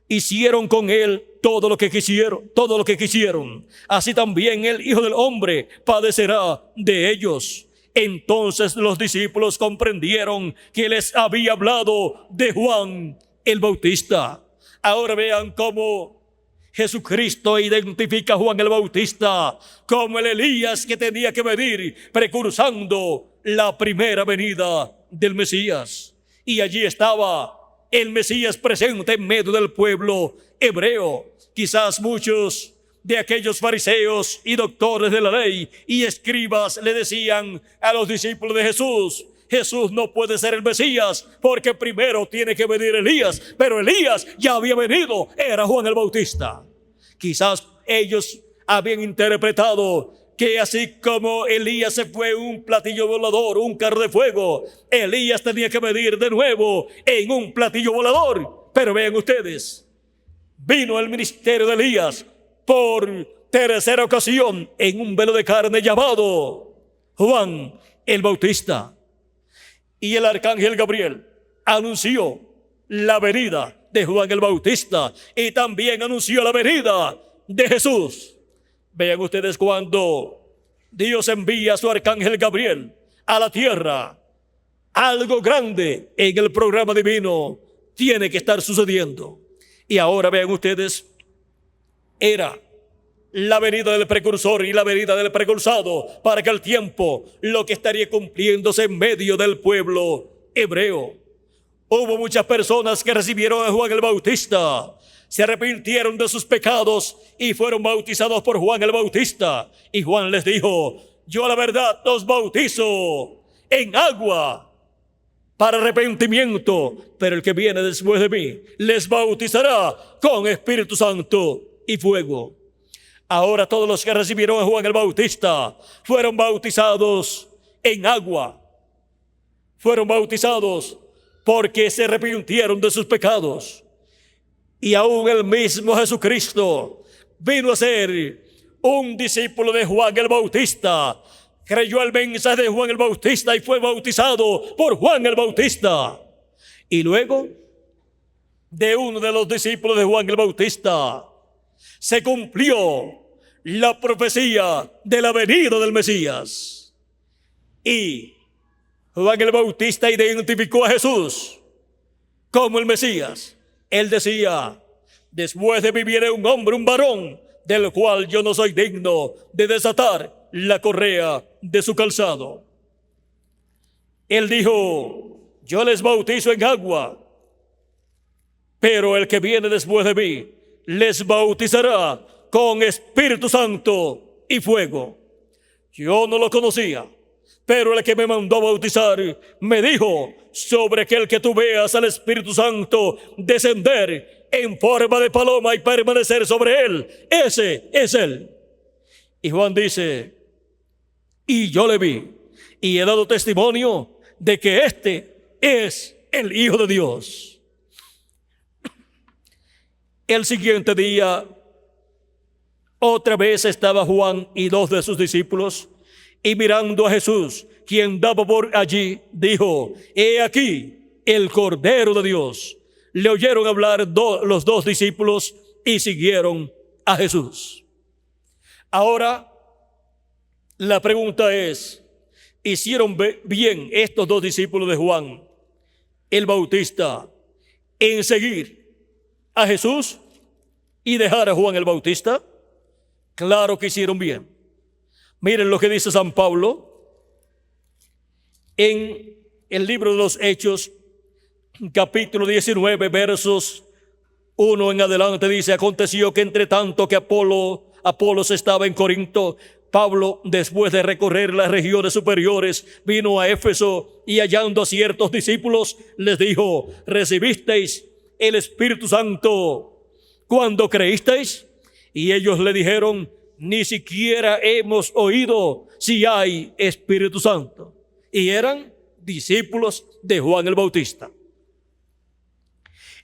hicieron con él todo lo que quisieron. Así también el Hijo del Hombre padecerá de ellos. Entonces los discípulos comprendieron que les había hablado de Juan el Bautista. Ahora vean cómo Jesucristo identifica a Juan el Bautista como el Elías que tenía que venir precursando la primera venida del Mesías. Y allí estaba el Mesías presente en medio del pueblo hebreo. Quizás muchos de aquellos fariseos y doctores de la ley y escribas le decían a los discípulos de Jesús: Jesús no puede ser el Mesías porque primero tiene que venir Elías. Pero Elías ya había venido, era Juan el Bautista. Quizás ellos habían interpretado que así como Elías se fue un platillo volador, un carro de fuego, Elías tenía que venir de nuevo en un platillo volador. Pero vean ustedes, vino el ministerio de Elías por tercera ocasión en un velo de carne llamado Juan el Bautista. Y el arcángel Gabriel anunció la venida de Juan el Bautista y también anunció la venida de Jesús. Vean ustedes, cuando Dios envía a su arcángel Gabriel a la tierra, algo grande en el programa divino tiene que estar sucediendo. Y ahora vean ustedes, era la venida del precursor y la venida del precursado para aquel tiempo, lo que estaría cumpliéndose en medio del pueblo hebreo. Hubo muchas personas que recibieron a Juan el Bautista, se arrepintieron de sus pecados y fueron bautizados por Juan el Bautista. Y Juan les dijo: yo a la verdad os bautizo en agua para arrepentimiento, pero el que viene después de mí les bautizará con Espíritu Santo y fuego. Ahora todos los que recibieron a Juan el Bautista fueron bautizados en agua, fueron bautizados porque se arrepintieron de sus pecados. Y aún el mismo Jesucristo vino a ser un discípulo de Juan el Bautista. Creyó el mensaje de Juan el Bautista y fue bautizado por Juan el Bautista. Y luego de uno de los discípulos de Juan el Bautista se cumplió la profecía de la venida del Mesías. Y Juan el Bautista identificó a Jesús como el Mesías. Él decía: después de mí viene un hombre, un varón, del cual yo no soy digno de desatar la correa de su calzado. Él dijo: yo les bautizo en agua, pero el que viene después de mí les bautizará con Espíritu Santo y fuego. Yo no lo conocía, pero el que me mandó a bautizar me dijo: sobre aquel que tú veas al Espíritu Santo descender en forma de paloma y permanecer sobre él, ese es él. Y Juan dice: y yo le vi y he dado testimonio de que este es el Hijo de Dios. El siguiente día, otra vez estaba Juan y 2 de sus discípulos, y mirando a Jesús, quien daba por allí, dijo: he aquí el Cordero de Dios. Le oyeron hablar los 2 discípulos y siguieron a Jesús. Ahora, la pregunta es: ¿hicieron bien estos 2 discípulos de Juan el Bautista en seguir a Jesús y dejar a Juan el Bautista? Claro que hicieron bien. Miren lo que dice San Pablo en el libro de los Hechos, capítulo 19, versos 1 en adelante. Dice: aconteció que entre tanto que Apolos estaba en Corinto, Pablo, después de recorrer las regiones superiores, vino a Éfeso, y hallando a ciertos discípulos, les dijo: ¿recibisteis el Espíritu Santo cuando creísteis? Y ellos le dijeron: ni siquiera hemos oído si hay Espíritu Santo. Y eran discípulos de Juan el Bautista.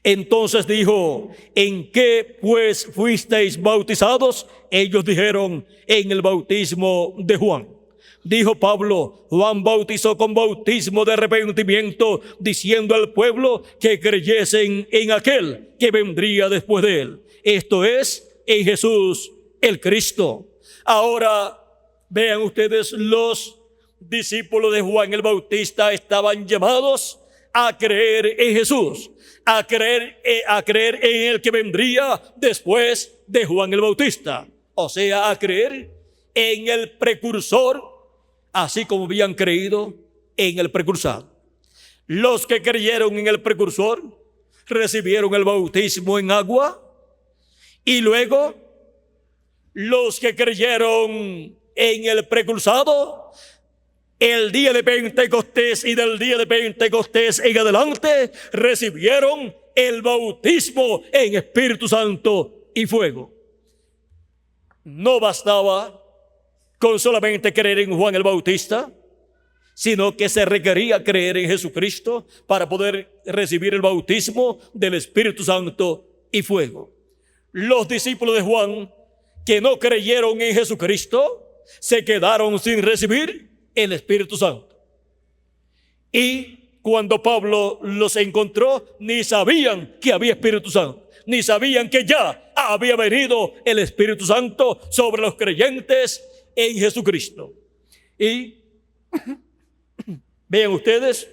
Entonces dijo: ¿en qué pues fuisteis bautizados? Ellos dijeron: en el bautismo de Juan. Dijo Pablo: Juan bautizó con bautismo de arrepentimiento, diciendo al pueblo que creyesen en aquel que vendría después de él, esto es, en Jesús el Cristo. Ahora vean ustedes, los discípulos de Juan el Bautista estaban llamados a creer en Jesús, a creer en el que vendría después de Juan el Bautista, o sea, a creer en el precursor, así como habían creído en el precursor. Los que creyeron en el precursor recibieron el bautismo en agua, y luego los que creyeron en el precursado, el día de Pentecostés y del día de Pentecostés en adelante, recibieron el bautismo en Espíritu Santo y fuego. No bastaba con solamente creer en Juan el Bautista, sino que se requería creer en Jesucristo para poder recibir el bautismo del Espíritu Santo y fuego. Los discípulos de Juan que no creyeron en Jesucristo se quedaron sin recibir el Espíritu Santo. Y cuando Pablo los encontró, ni sabían que había Espíritu Santo, ni sabían que ya había venido el Espíritu Santo sobre los creyentes en Jesucristo. Y vean ustedes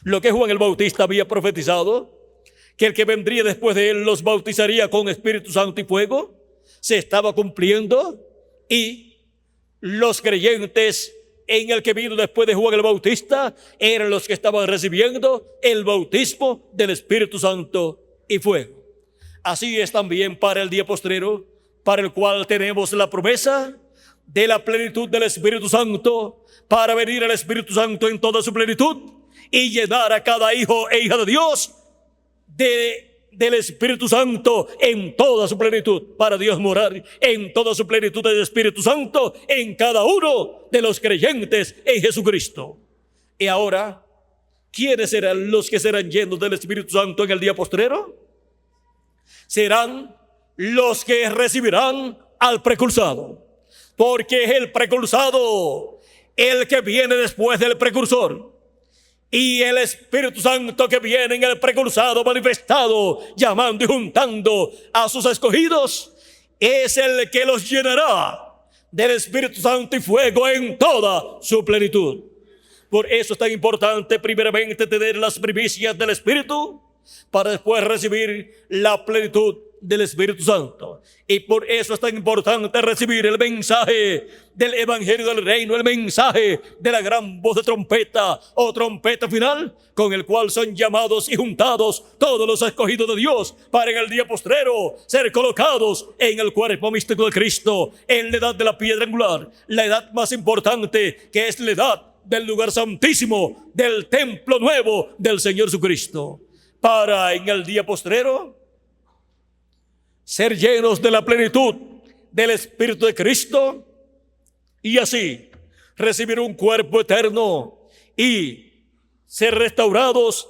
lo que Juan el Bautista había profetizado, que el que vendría después de él los bautizaría con Espíritu Santo y fuego, se estaba cumpliendo, y los creyentes en el que vino después de Juan el Bautista eran los que estaban recibiendo el bautismo del Espíritu Santo y fuego. Así es también para el día postrero, para el cual tenemos la promesa de la plenitud del Espíritu Santo, para venir el Espíritu Santo en toda su plenitud y llenar a cada hijo e hija de Dios del Espíritu Santo en toda su plenitud, para Dios morar en toda su plenitud del Espíritu Santo en cada uno de los creyentes en Jesucristo. Y ahora ¿Quiénes serán los que serán llenos del Espíritu Santo en el día postrero? Serán los que recibirán al precursado, porque es el precursado el que viene después del precursor, y el Espíritu Santo que viene en el precursado manifestado, llamando y juntando a sus escogidos, es el que los llenará del Espíritu Santo y fuego en toda su plenitud. Por eso es tan importante primeramente tener las primicias del Espíritu para después recibir la plenitud del Espíritu Santo. Y por eso es tan importante recibir el mensaje del Evangelio del Reino, el mensaje de la gran voz de trompeta o trompeta final, con el cual son llamados y juntados todos los escogidos de Dios para en el día postrero ser colocados en el cuerpo místico de Cristo, en la edad de la piedra angular, la edad más importante, que es la edad del lugar santísimo, del templo nuevo del Señor Jesucristo, para en el día postrero ser llenos de la plenitud del Espíritu de Cristo y así recibir un cuerpo eterno y ser restaurados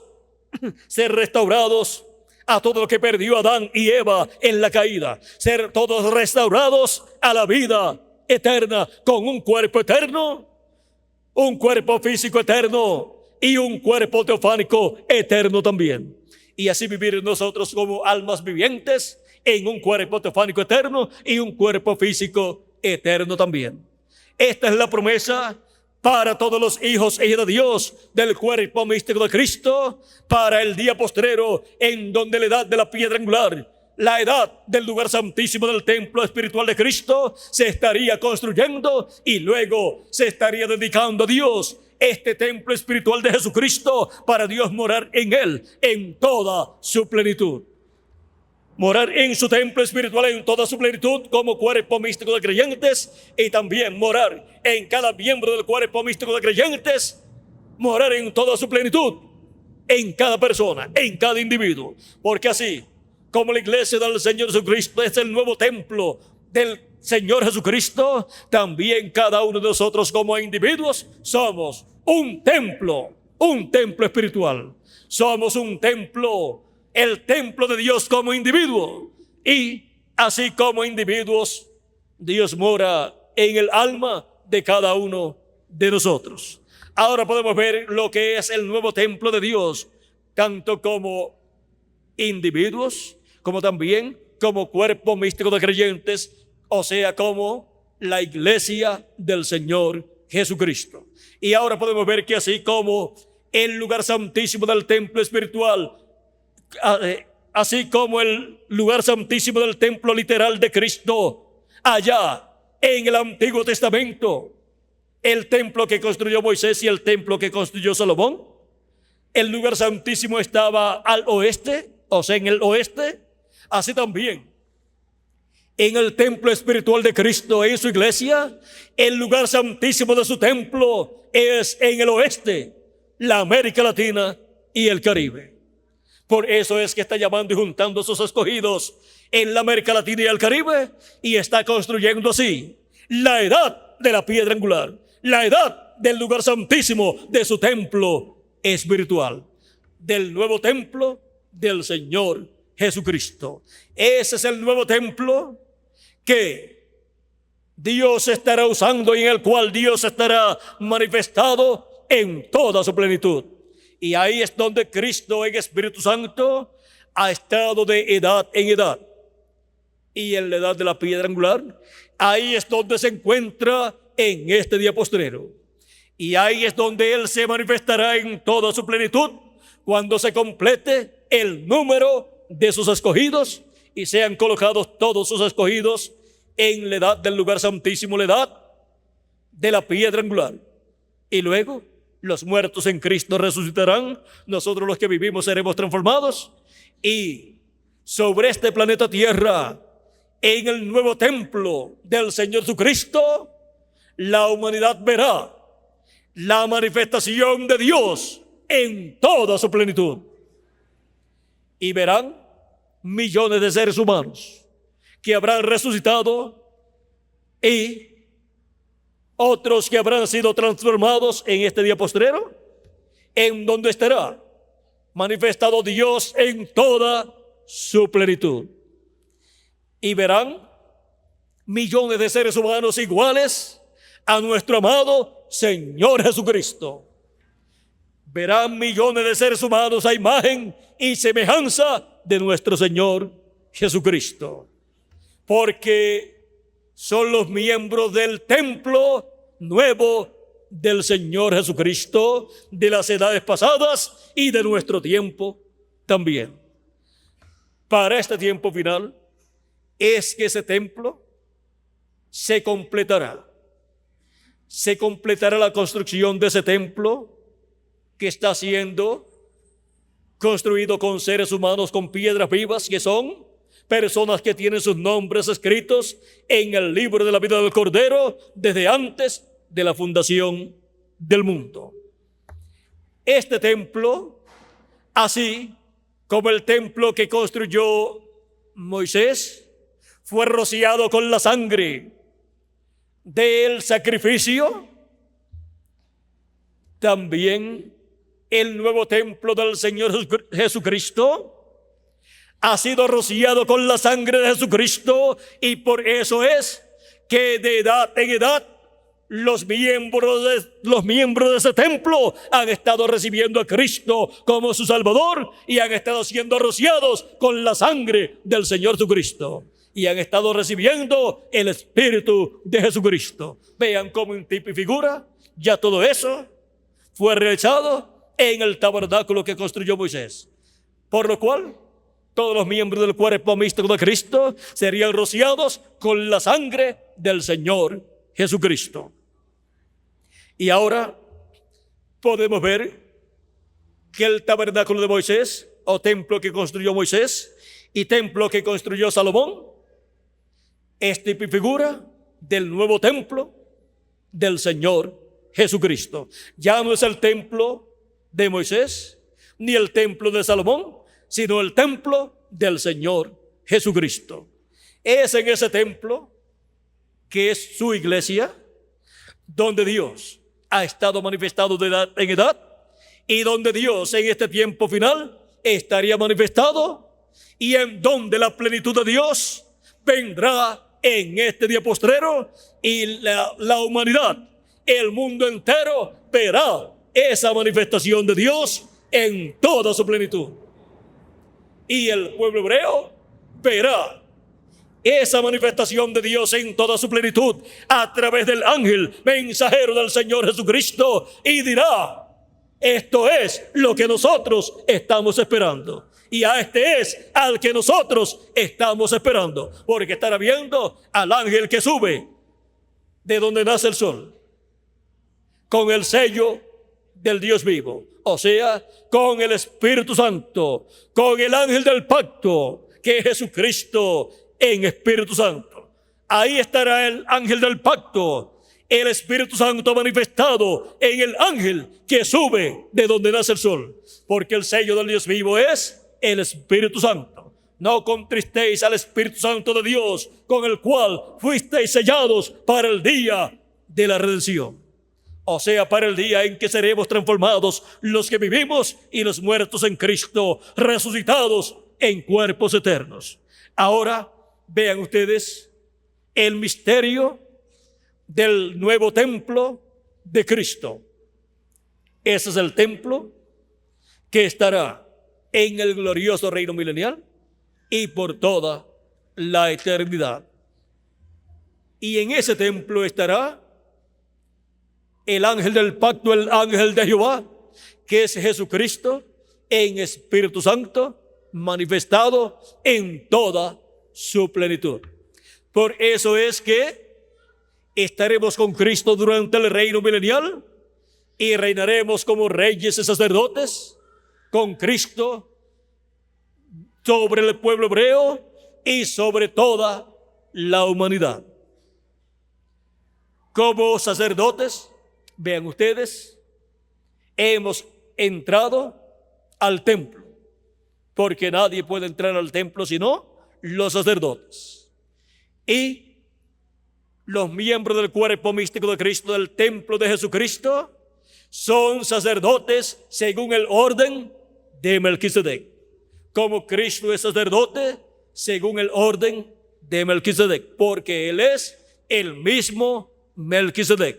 a todo lo que perdió Adán y Eva en la caída, ser todos restaurados a la vida eterna con un cuerpo eterno, un cuerpo físico eterno y un cuerpo teofánico eterno también. Y así vivir nosotros como almas vivientes en un cuerpo teofánico eterno y un cuerpo físico eterno también. Esta es la promesa para todos los hijos e hijas de Dios del cuerpo místico de Cristo para el día postrero, en donde la edad de la piedra angular, la edad del lugar santísimo del templo espiritual de Cristo, se estaría construyendo y luego se estaría dedicando a Dios este templo espiritual de Jesucristo para Dios morar en él en toda su plenitud. Morar en su templo espiritual en toda su plenitud como cuerpo místico de creyentes, y también morar en cada miembro del cuerpo místico de creyentes, morar en toda su plenitud en cada persona, en cada individuo, porque así como la iglesia del Señor Jesucristo es el nuevo templo del Señor Jesucristo, también cada uno de nosotros como individuos somos un templo espiritual. Somos un templo, el templo de Dios como individuo. Y así como individuos, Dios mora en el alma de cada uno de nosotros. Ahora podemos ver lo que es el nuevo templo de Dios, tanto como individuos, como también como cuerpo místico de creyentes, o sea, como la iglesia del Señor Jesucristo. Y ahora podemos ver que así como el lugar santísimo del templo espiritual, así como el lugar santísimo del templo literal de Cristo, allá en el Antiguo Testamento, el templo que construyó Moisés y el templo que construyó Salomón, el lugar santísimo estaba al oeste, o sea, en el oeste. Así también en el templo espiritual de Cristo, en su iglesia, el lugar santísimo de su templo es en el oeste, la América Latina y el Caribe. Por eso es que está llamando y juntando a sus escogidos en la América Latina y el Caribe, y está construyendo así la edad de la piedra angular, la edad del lugar santísimo de su templo espiritual, del nuevo templo del Señor Jesucristo. Ese es el nuevo templo que Dios estará usando y en el cual Dios estará manifestado en toda su plenitud. Y ahí es donde Cristo en Espíritu Santo ha estado de edad en edad. Y en la edad de la piedra angular, ahí es donde se encuentra en este día postrero. Y ahí es donde Él se manifestará en toda su plenitud, cuando se complete el número de sus escogidos y sean colocados todos sus escogidos en la edad del lugar santísimo, la edad de la piedra angular. Y luego los muertos en Cristo resucitarán, nosotros los que vivimos seremos transformados, y sobre este planeta Tierra, en el nuevo templo del Señor Jesucristo, la humanidad verá la manifestación de Dios en toda su plenitud. Y verán millones de seres humanos que habrán resucitado y otros que habrán sido transformados en este día postrero, en donde estará manifestado Dios en toda su plenitud. Y verán millones de seres humanos iguales a nuestro amado Señor Jesucristo. Verán millones de seres humanos a imagen y semejanza de nuestro Señor Jesucristo, porque son los miembros del templo nuevo del Señor Jesucristo, de las edades pasadas y de nuestro tiempo también. Para este tiempo final es que ese templo se completará. Se completará la construcción de ese templo que está siendo construido con seres humanos, con piedras vivas, que son personas que tienen sus nombres escritos en el libro de la vida del Cordero desde antes de la fundación del mundo. Este templo, así como el templo que construyó Moisés, fue rociado con la sangre del sacrificio. También el nuevo templo del Señor Jesucristo ha sido rociado con la sangre de Jesucristo, y por eso es que de edad en edad los miembros de ese templo han estado recibiendo a Cristo como su Salvador y han estado siendo rociados con la sangre del Señor Jesucristo y han estado recibiendo el Espíritu de Jesucristo. Vean cómo en tipo y figura ya todo eso fue realizado en el tabernáculo que construyó Moisés, por lo cual todos los miembros del cuerpo místico de Cristo serían rociados con la sangre del Señor Jesucristo. Y ahora podemos ver que el tabernáculo de Moisés, o templo que construyó Moisés, y templo que construyó Salomón, es tipo y figura del nuevo templo del Señor Jesucristo. Ya no es el templo de Moisés, ni el templo de Salomón, sino el templo del Señor Jesucristo. Es en ese templo, que es su iglesia, donde Dios ha estado manifestado de edad en edad, y donde Dios en este tiempo final estaría manifestado, y en donde la plenitud de Dios vendrá en este día postrero, y la humanidad, el mundo entero, verá esa manifestación de Dios en toda su plenitud. Y el pueblo hebreo verá esa manifestación de Dios en toda su plenitud a través del ángel mensajero del Señor Jesucristo, y dirá: esto es lo que nosotros estamos esperando, y a este es al que nosotros estamos esperando, porque estará viendo al ángel que sube de donde nace el sol con el sello del Dios vivo, o sea, con el Espíritu Santo, con el ángel del pacto, que es Jesucristo en Espíritu Santo. Ahí estará el ángel del pacto, el Espíritu Santo manifestado en el ángel que sube de donde nace el sol, porque el sello del Dios vivo es el Espíritu Santo. No contristéis al Espíritu Santo de Dios, con el cual fuisteis sellados para el día de la redención, o sea, para el día en que seremos transformados los que vivimos y los muertos en Cristo, resucitados en cuerpos eternos. Ahora vean ustedes el misterio del nuevo templo de Cristo. Ese es el templo que estará en el glorioso reino milenial y por toda la eternidad. Y en ese templo estará el ángel del pacto, el ángel de Jehová, que es Jesucristo en Espíritu Santo, manifestado en toda su plenitud. Por eso es que estaremos con Cristo durante el reino milenial y reinaremos como reyes y sacerdotes con Cristo sobre el pueblo hebreo y sobre toda la humanidad. Como sacerdotes, vean ustedes, hemos entrado al templo, porque nadie puede entrar al templo sino los sacerdotes. Y los miembros del cuerpo místico de Cristo, del templo de Jesucristo, son sacerdotes según el orden de Melquisedec, como Cristo es sacerdote según el orden de Melquisedec, porque Él es el mismo Melquisedec,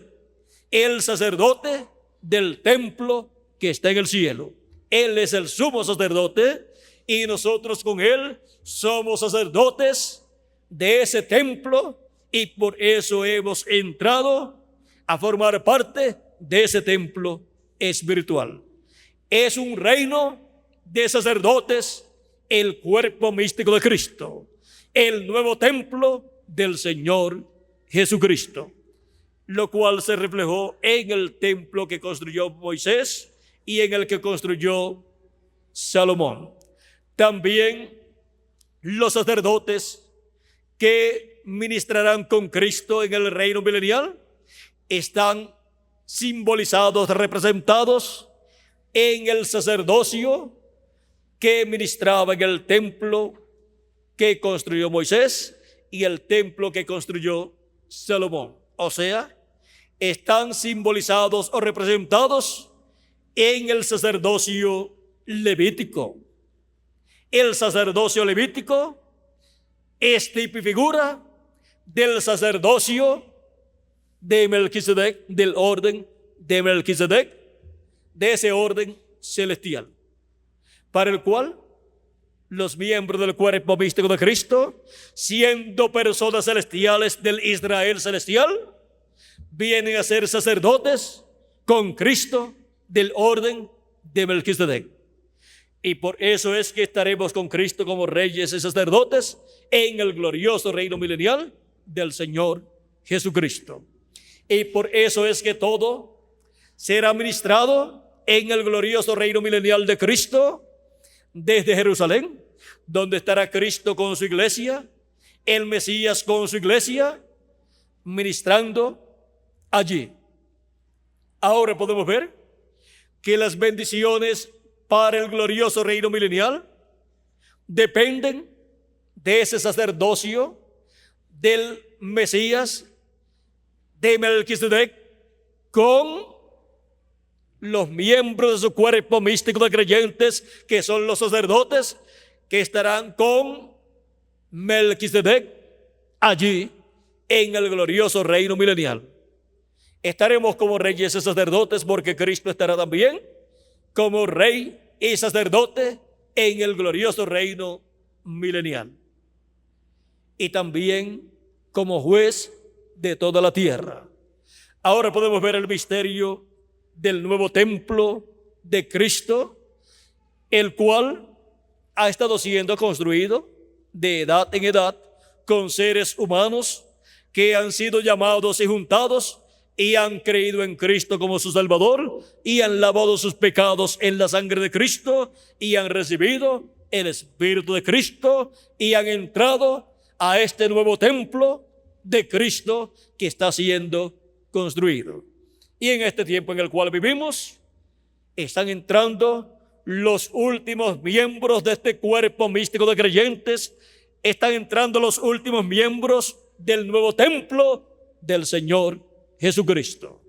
el sacerdote del templo que está en el cielo. Él es el sumo sacerdote y nosotros con Él somos sacerdotes de ese templo, y por eso hemos entrado a formar parte de ese templo espiritual. Es un reino de sacerdotes, el cuerpo místico de Cristo, el nuevo templo del Señor Jesucristo, lo cual se reflejó en el templo que construyó Moisés y en el que construyó Salomón. También los sacerdotes que ministrarán con Cristo en el reino milenial están simbolizados, representados en el sacerdocio que ministraba en el templo que construyó Moisés y el templo que construyó Salomón. O sea, están simbolizados o representados en el sacerdocio levítico. El sacerdocio levítico es tipo y figura del sacerdocio de Melquisedec, del orden de Melquisedec, de ese orden celestial, para el cual los miembros del cuerpo místico de Cristo, siendo personas celestiales del Israel celestial, vienen a ser sacerdotes con Cristo del orden de Melquisedec. Y por eso es que estaremos con Cristo como reyes y sacerdotes en el glorioso reino milenial del Señor Jesucristo. Y por eso es que todo será ministrado en el glorioso reino milenial de Cristo desde Jerusalén, donde estará Cristo con su iglesia, el Mesías con su iglesia, ministrando allí. Ahora podemos ver que las bendiciones para el glorioso reino milenial dependen de ese sacerdocio del Mesías de Melquisedec con los miembros de su cuerpo místico de creyentes, que son los sacerdotes, que estarán con Melquisedec allí en el glorioso reino milenial. Estaremos como reyes y sacerdotes porque Cristo estará también como rey y sacerdote en el glorioso reino milenial. Y también como juez de toda la tierra. Ahora podemos ver el misterio del nuevo templo de Cristo, el cual ha estado siendo construido de edad en edad con seres humanos que han sido llamados y juntados y han creído en Cristo como su Salvador y han lavado sus pecados en la sangre de Cristo y han recibido el Espíritu de Cristo y han entrado a este nuevo templo de Cristo que está siendo construido. Y en este tiempo en el cual vivimos, están entrando los últimos miembros de este cuerpo místico de creyentes, están entrando los últimos miembros del nuevo templo del Señor Jesucristo.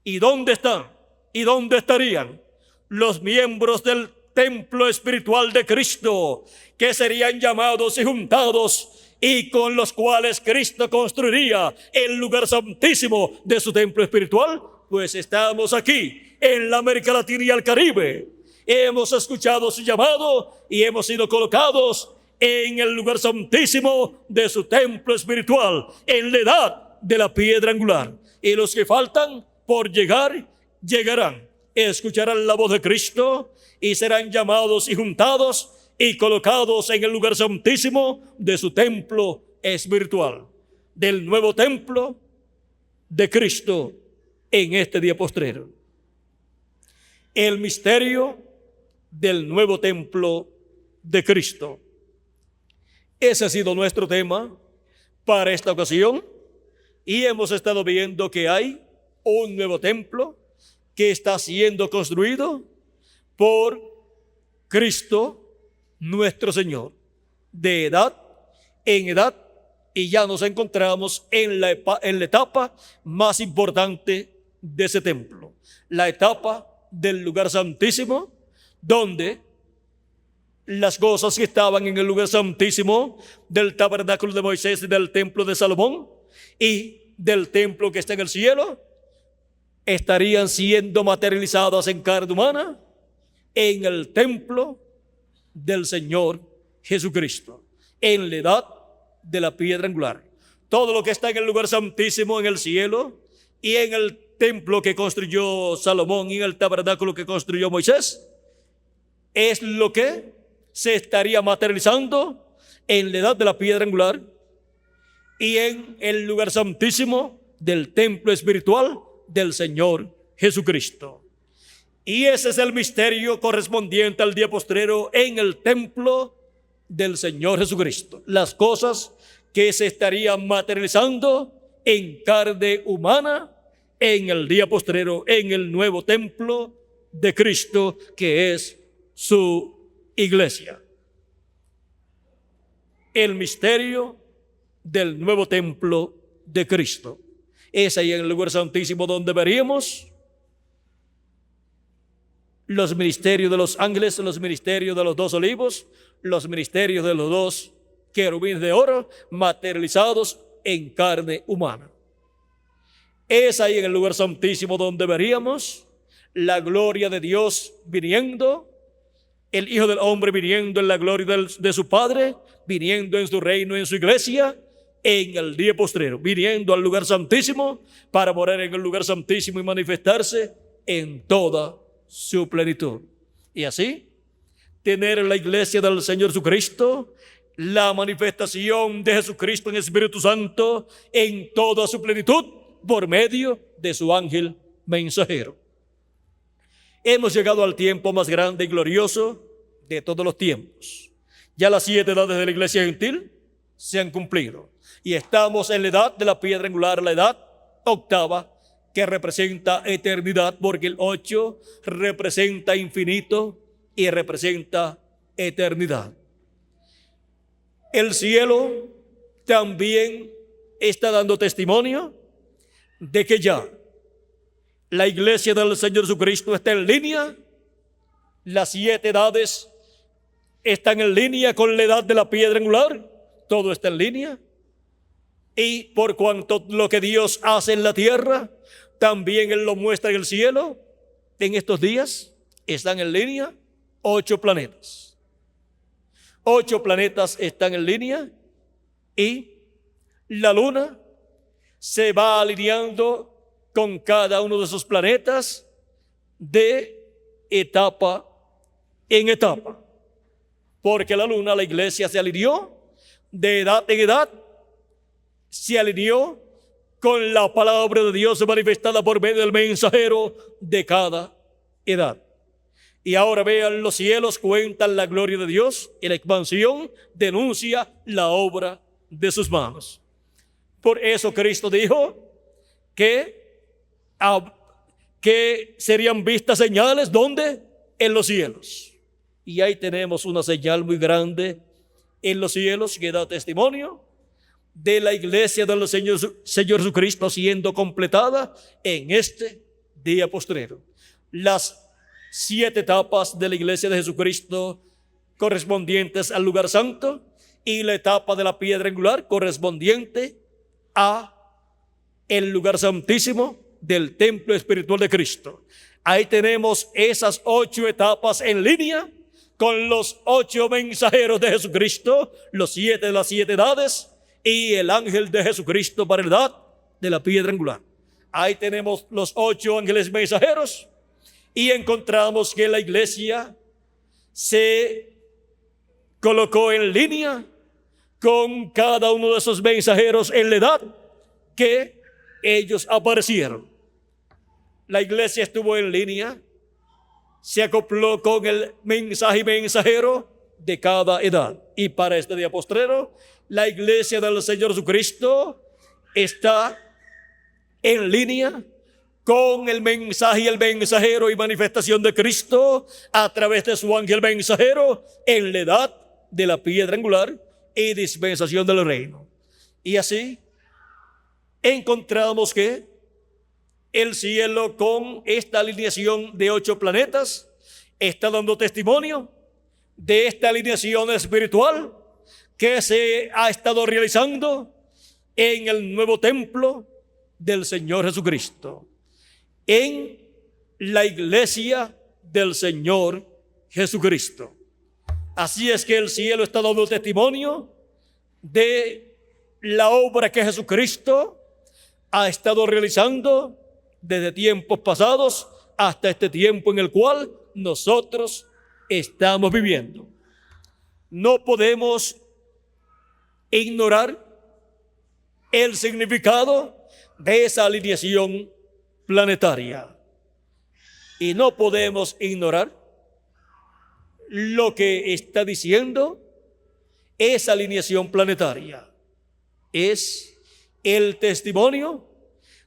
¿Y dónde están? ¿Y dónde estarían los miembros del templo espiritual de Cristo, que serían llamados y juntados y con los cuales Cristo construiría el lugar santísimo de su templo espiritual? Pues estamos aquí en la América Latina y el Caribe. Hemos escuchado su llamado y hemos sido colocados en el lugar santísimo de su templo espiritual, en la edad de la piedra angular. Y los que faltan por llegar, llegarán, escucharán la voz de Cristo y serán llamados y juntados y colocados en el lugar santísimo de su templo espiritual, del nuevo templo de Cristo en este día postrero. El misterio del nuevo templo de Cristo. Ese ha sido nuestro tema para esta ocasión y hemos estado viendo que hay un nuevo templo que está siendo construido por Cristo nuestro Señor, de edad en edad, y ya nos encontramos en la etapa más importante de ese templo. La etapa del lugar santísimo, donde las cosas que estaban en el lugar santísimo del tabernáculo de Moisés y del templo de Salomón y del templo que está en el cielo, estarían siendo materializadas en carne humana en el templo del Señor Jesucristo, en la edad de la piedra angular. Todo lo que está en el lugar santísimo en el cielo y en el templo que construyó Salomón y en el tabernáculo que construyó Moisés es lo que se estaría materializando en la edad de la piedra angular y en el lugar santísimo del templo espiritual del Señor Jesucristo. Y ese es el misterio correspondiente al día postrero en el templo del Señor Jesucristo. Las cosas que se estarían materializando en carne humana en el día postrero, en el nuevo templo de Cristo, que es su iglesia. El misterio del nuevo templo de Cristo. Es ahí en el lugar santísimo donde veríamos los ministerios de los ángeles, los ministerios de los dos olivos, los ministerios de los dos querubines de oro materializados en carne humana. Es ahí en el lugar santísimo donde veríamos la gloria de Dios viniendo, el Hijo del Hombre viniendo en la gloria de su Padre, viniendo en su reino, en su iglesia, en el día postrero, viniendo al lugar santísimo para morar en el lugar santísimo y manifestarse en toda su plenitud. Y así, tener en la iglesia del Señor Jesucristo la manifestación de Jesucristo en Espíritu Santo en toda su plenitud por medio de su ángel mensajero. Hemos llegado al tiempo más grande y glorioso de todos los tiempos. Ya las 7 edades de la iglesia gentil se han cumplido y estamos en la edad de la piedra angular, la edad octava, que representa eternidad, porque el 8 representa infinito y representa eternidad. El cielo también está dando testimonio de que ya la iglesia del Señor Jesucristo está en línea. Las 7 edades están en línea con la edad de la piedra angular. Todo está en línea. Y por cuanto lo que Dios hace en la tierra, también Él lo muestra en el cielo. En estos días están en línea 8 planetas. 8 planetas están en línea y la luna se va alineando con cada uno de esos planetas de etapa en etapa. Porque la luna, la iglesia, se alineó de edad en edad, se alineó con la palabra de Dios manifestada por medio del mensajero de cada edad. Y ahora vean, los cielos cuentan la gloria de Dios y la expansión denuncia la obra de sus manos. Por eso Cristo dijo que serían vistas señales, ¿dónde? En los cielos. Y ahí tenemos una señal muy grande en los cielos que da testimonio de la iglesia del Señor Jesucristo siendo completada en este día postrero. Las 7 etapas de la iglesia de Jesucristo correspondientes al lugar santo y la etapa de la piedra angular correspondiente a el lugar santísimo del templo espiritual de Cristo. Ahí tenemos esas 8 etapas en línea con los 8 mensajeros de Jesucristo, los 7 de las 7 edades y el ángel de Jesucristo para la edad de la piedra angular. Ahí tenemos los 8 ángeles mensajeros y encontramos que la iglesia se colocó en línea con cada uno de esos mensajeros en la edad que ellos aparecieron. La iglesia estuvo en línea, se acopló con el mensaje y mensajero de cada edad. Y para este día postrero, la iglesia del Señor Jesucristo está en línea con el mensaje y el mensajero y manifestación de Cristo a través de su ángel mensajero en la edad de la piedra angular y dispensación del reino. Y así encontramos que el cielo con esta alineación de 8 planetas está dando testimonio de esta alineación espiritual que se ha estado realizando en el nuevo templo del Señor Jesucristo, en la iglesia del Señor Jesucristo. Así es que el cielo está dando testimonio de la obra que Jesucristo ha estado realizando desde tiempos pasados hasta este tiempo en el cual nosotros estamos viviendo. No podemos ignorar el significado de esa alineación planetaria. Y no podemos ignorar lo que está diciendo esa alineación planetaria. Es el testimonio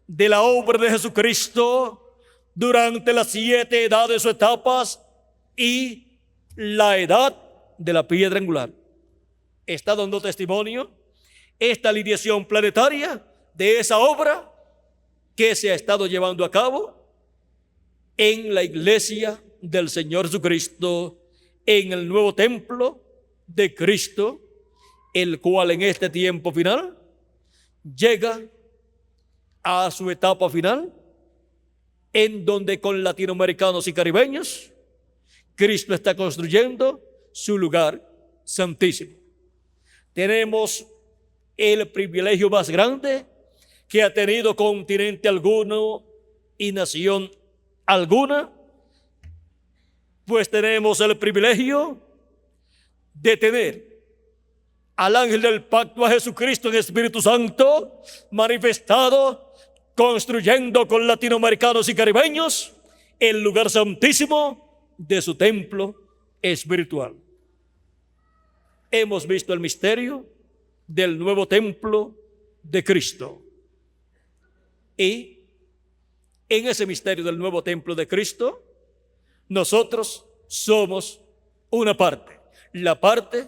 de la obra de Jesucristo durante las 7 edades o etapas y la edad de la piedra angular. Está dando testimonio esta alineación planetaria de esa obra que se ha estado llevando a cabo en la iglesia del Señor Jesucristo, en el nuevo templo de Cristo, el cual en este tiempo final llega a su etapa final, en donde con latinoamericanos y caribeños Cristo está construyendo su lugar santísimo. Tenemos el privilegio más grande que ha tenido continente alguno y nación alguna, pues tenemos el privilegio de tener al ángel del pacto, a Jesucristo en Espíritu Santo, manifestado, construyendo con latinoamericanos y caribeños el lugar santísimo de su templo espiritual. Hemos visto el misterio del nuevo templo de Cristo. Y en ese misterio del nuevo templo de Cristo, nosotros somos una parte, la parte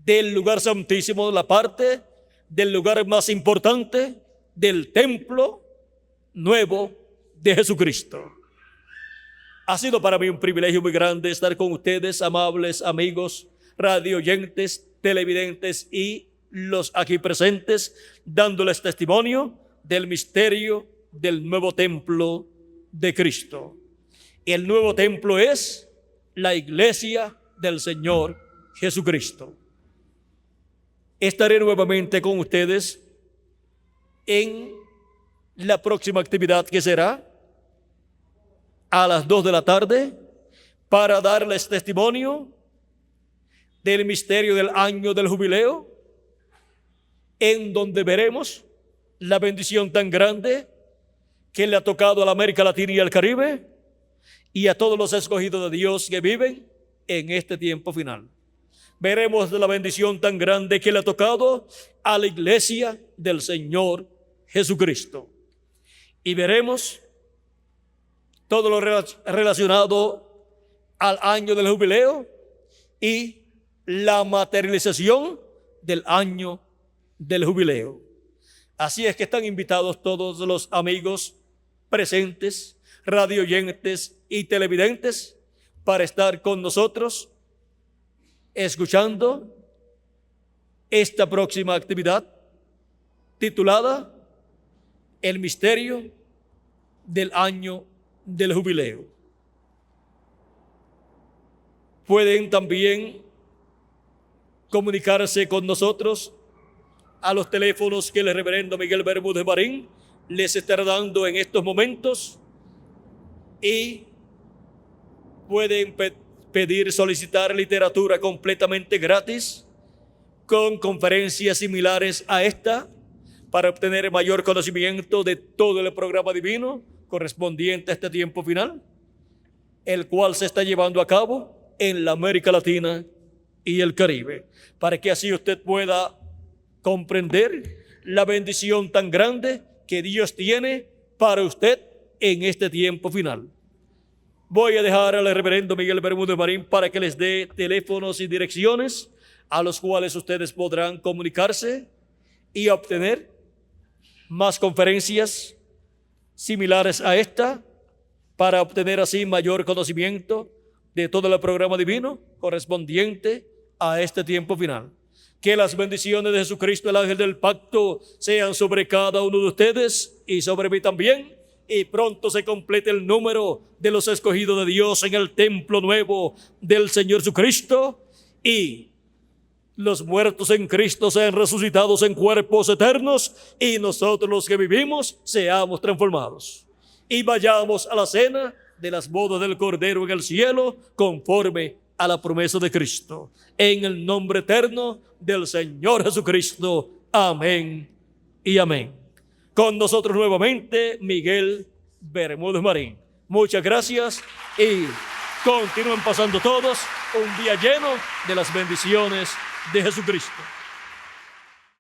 del lugar santísimo, la parte del lugar más importante del templo nuevo de Jesucristo. Ha sido para mí un privilegio muy grande estar con ustedes, amables amigos, radio oyentes, televidentes y los aquí presentes, dándoles testimonio del misterio del nuevo templo de Cristo. El nuevo templo es la iglesia del Señor Jesucristo. Estaré nuevamente con ustedes en la próxima actividad, que será a las 2 de la tarde, para darles testimonio del misterio del año del jubileo, en donde veremos la bendición tan grande que le ha tocado a la América Latina y al Caribe y a todos los escogidos de Dios que viven en este tiempo final. Veremos la bendición tan grande que le ha tocado a la iglesia del Señor Jesucristo. Y veremos todo lo relacionado al año del jubileo y la materialización del año del jubileo. Así es que están invitados todos los amigos presentes, radio oyentes y televidentes, para estar con nosotros escuchando esta próxima actividad titulada El misterio del año del jubileo. Pueden también comunicarse con nosotros a los teléfonos que el reverendo Miguel Bermúdez Marín les estará dando en estos momentos, y pueden pedir, solicitar literatura completamente gratis con conferencias similares a esta, para obtener mayor conocimiento de todo el programa divino correspondiente a este tiempo final, el cual se está llevando a cabo en la América Latina y el Caribe, para que así usted pueda comprender la bendición tan grande que Dios tiene para usted en este tiempo final. Voy a dejar al reverendo Miguel Bermúdez Marín para que les dé teléfonos y direcciones a los cuales ustedes podrán comunicarse y obtener más conferencias similares a esta, para obtener así mayor conocimiento de todo el programa divino correspondiente a este tiempo final. Que las bendiciones de Jesucristo, el ángel del pacto, sean sobre cada uno de ustedes y sobre mí también, y pronto se complete el número de los escogidos de Dios en el templo nuevo del Señor Jesucristo, y los muertos en Cristo sean resucitados en cuerpos eternos, y nosotros los que vivimos seamos transformados. Y vayamos a la cena de las bodas del Cordero en el cielo, conforme a la promesa de Cristo. En el nombre eterno del Señor Jesucristo. Amén y amén. Con nosotros nuevamente, Miguel Bermúdez Marín. Muchas gracias y continúen pasando todos un día lleno de las bendiciones de Jesucristo.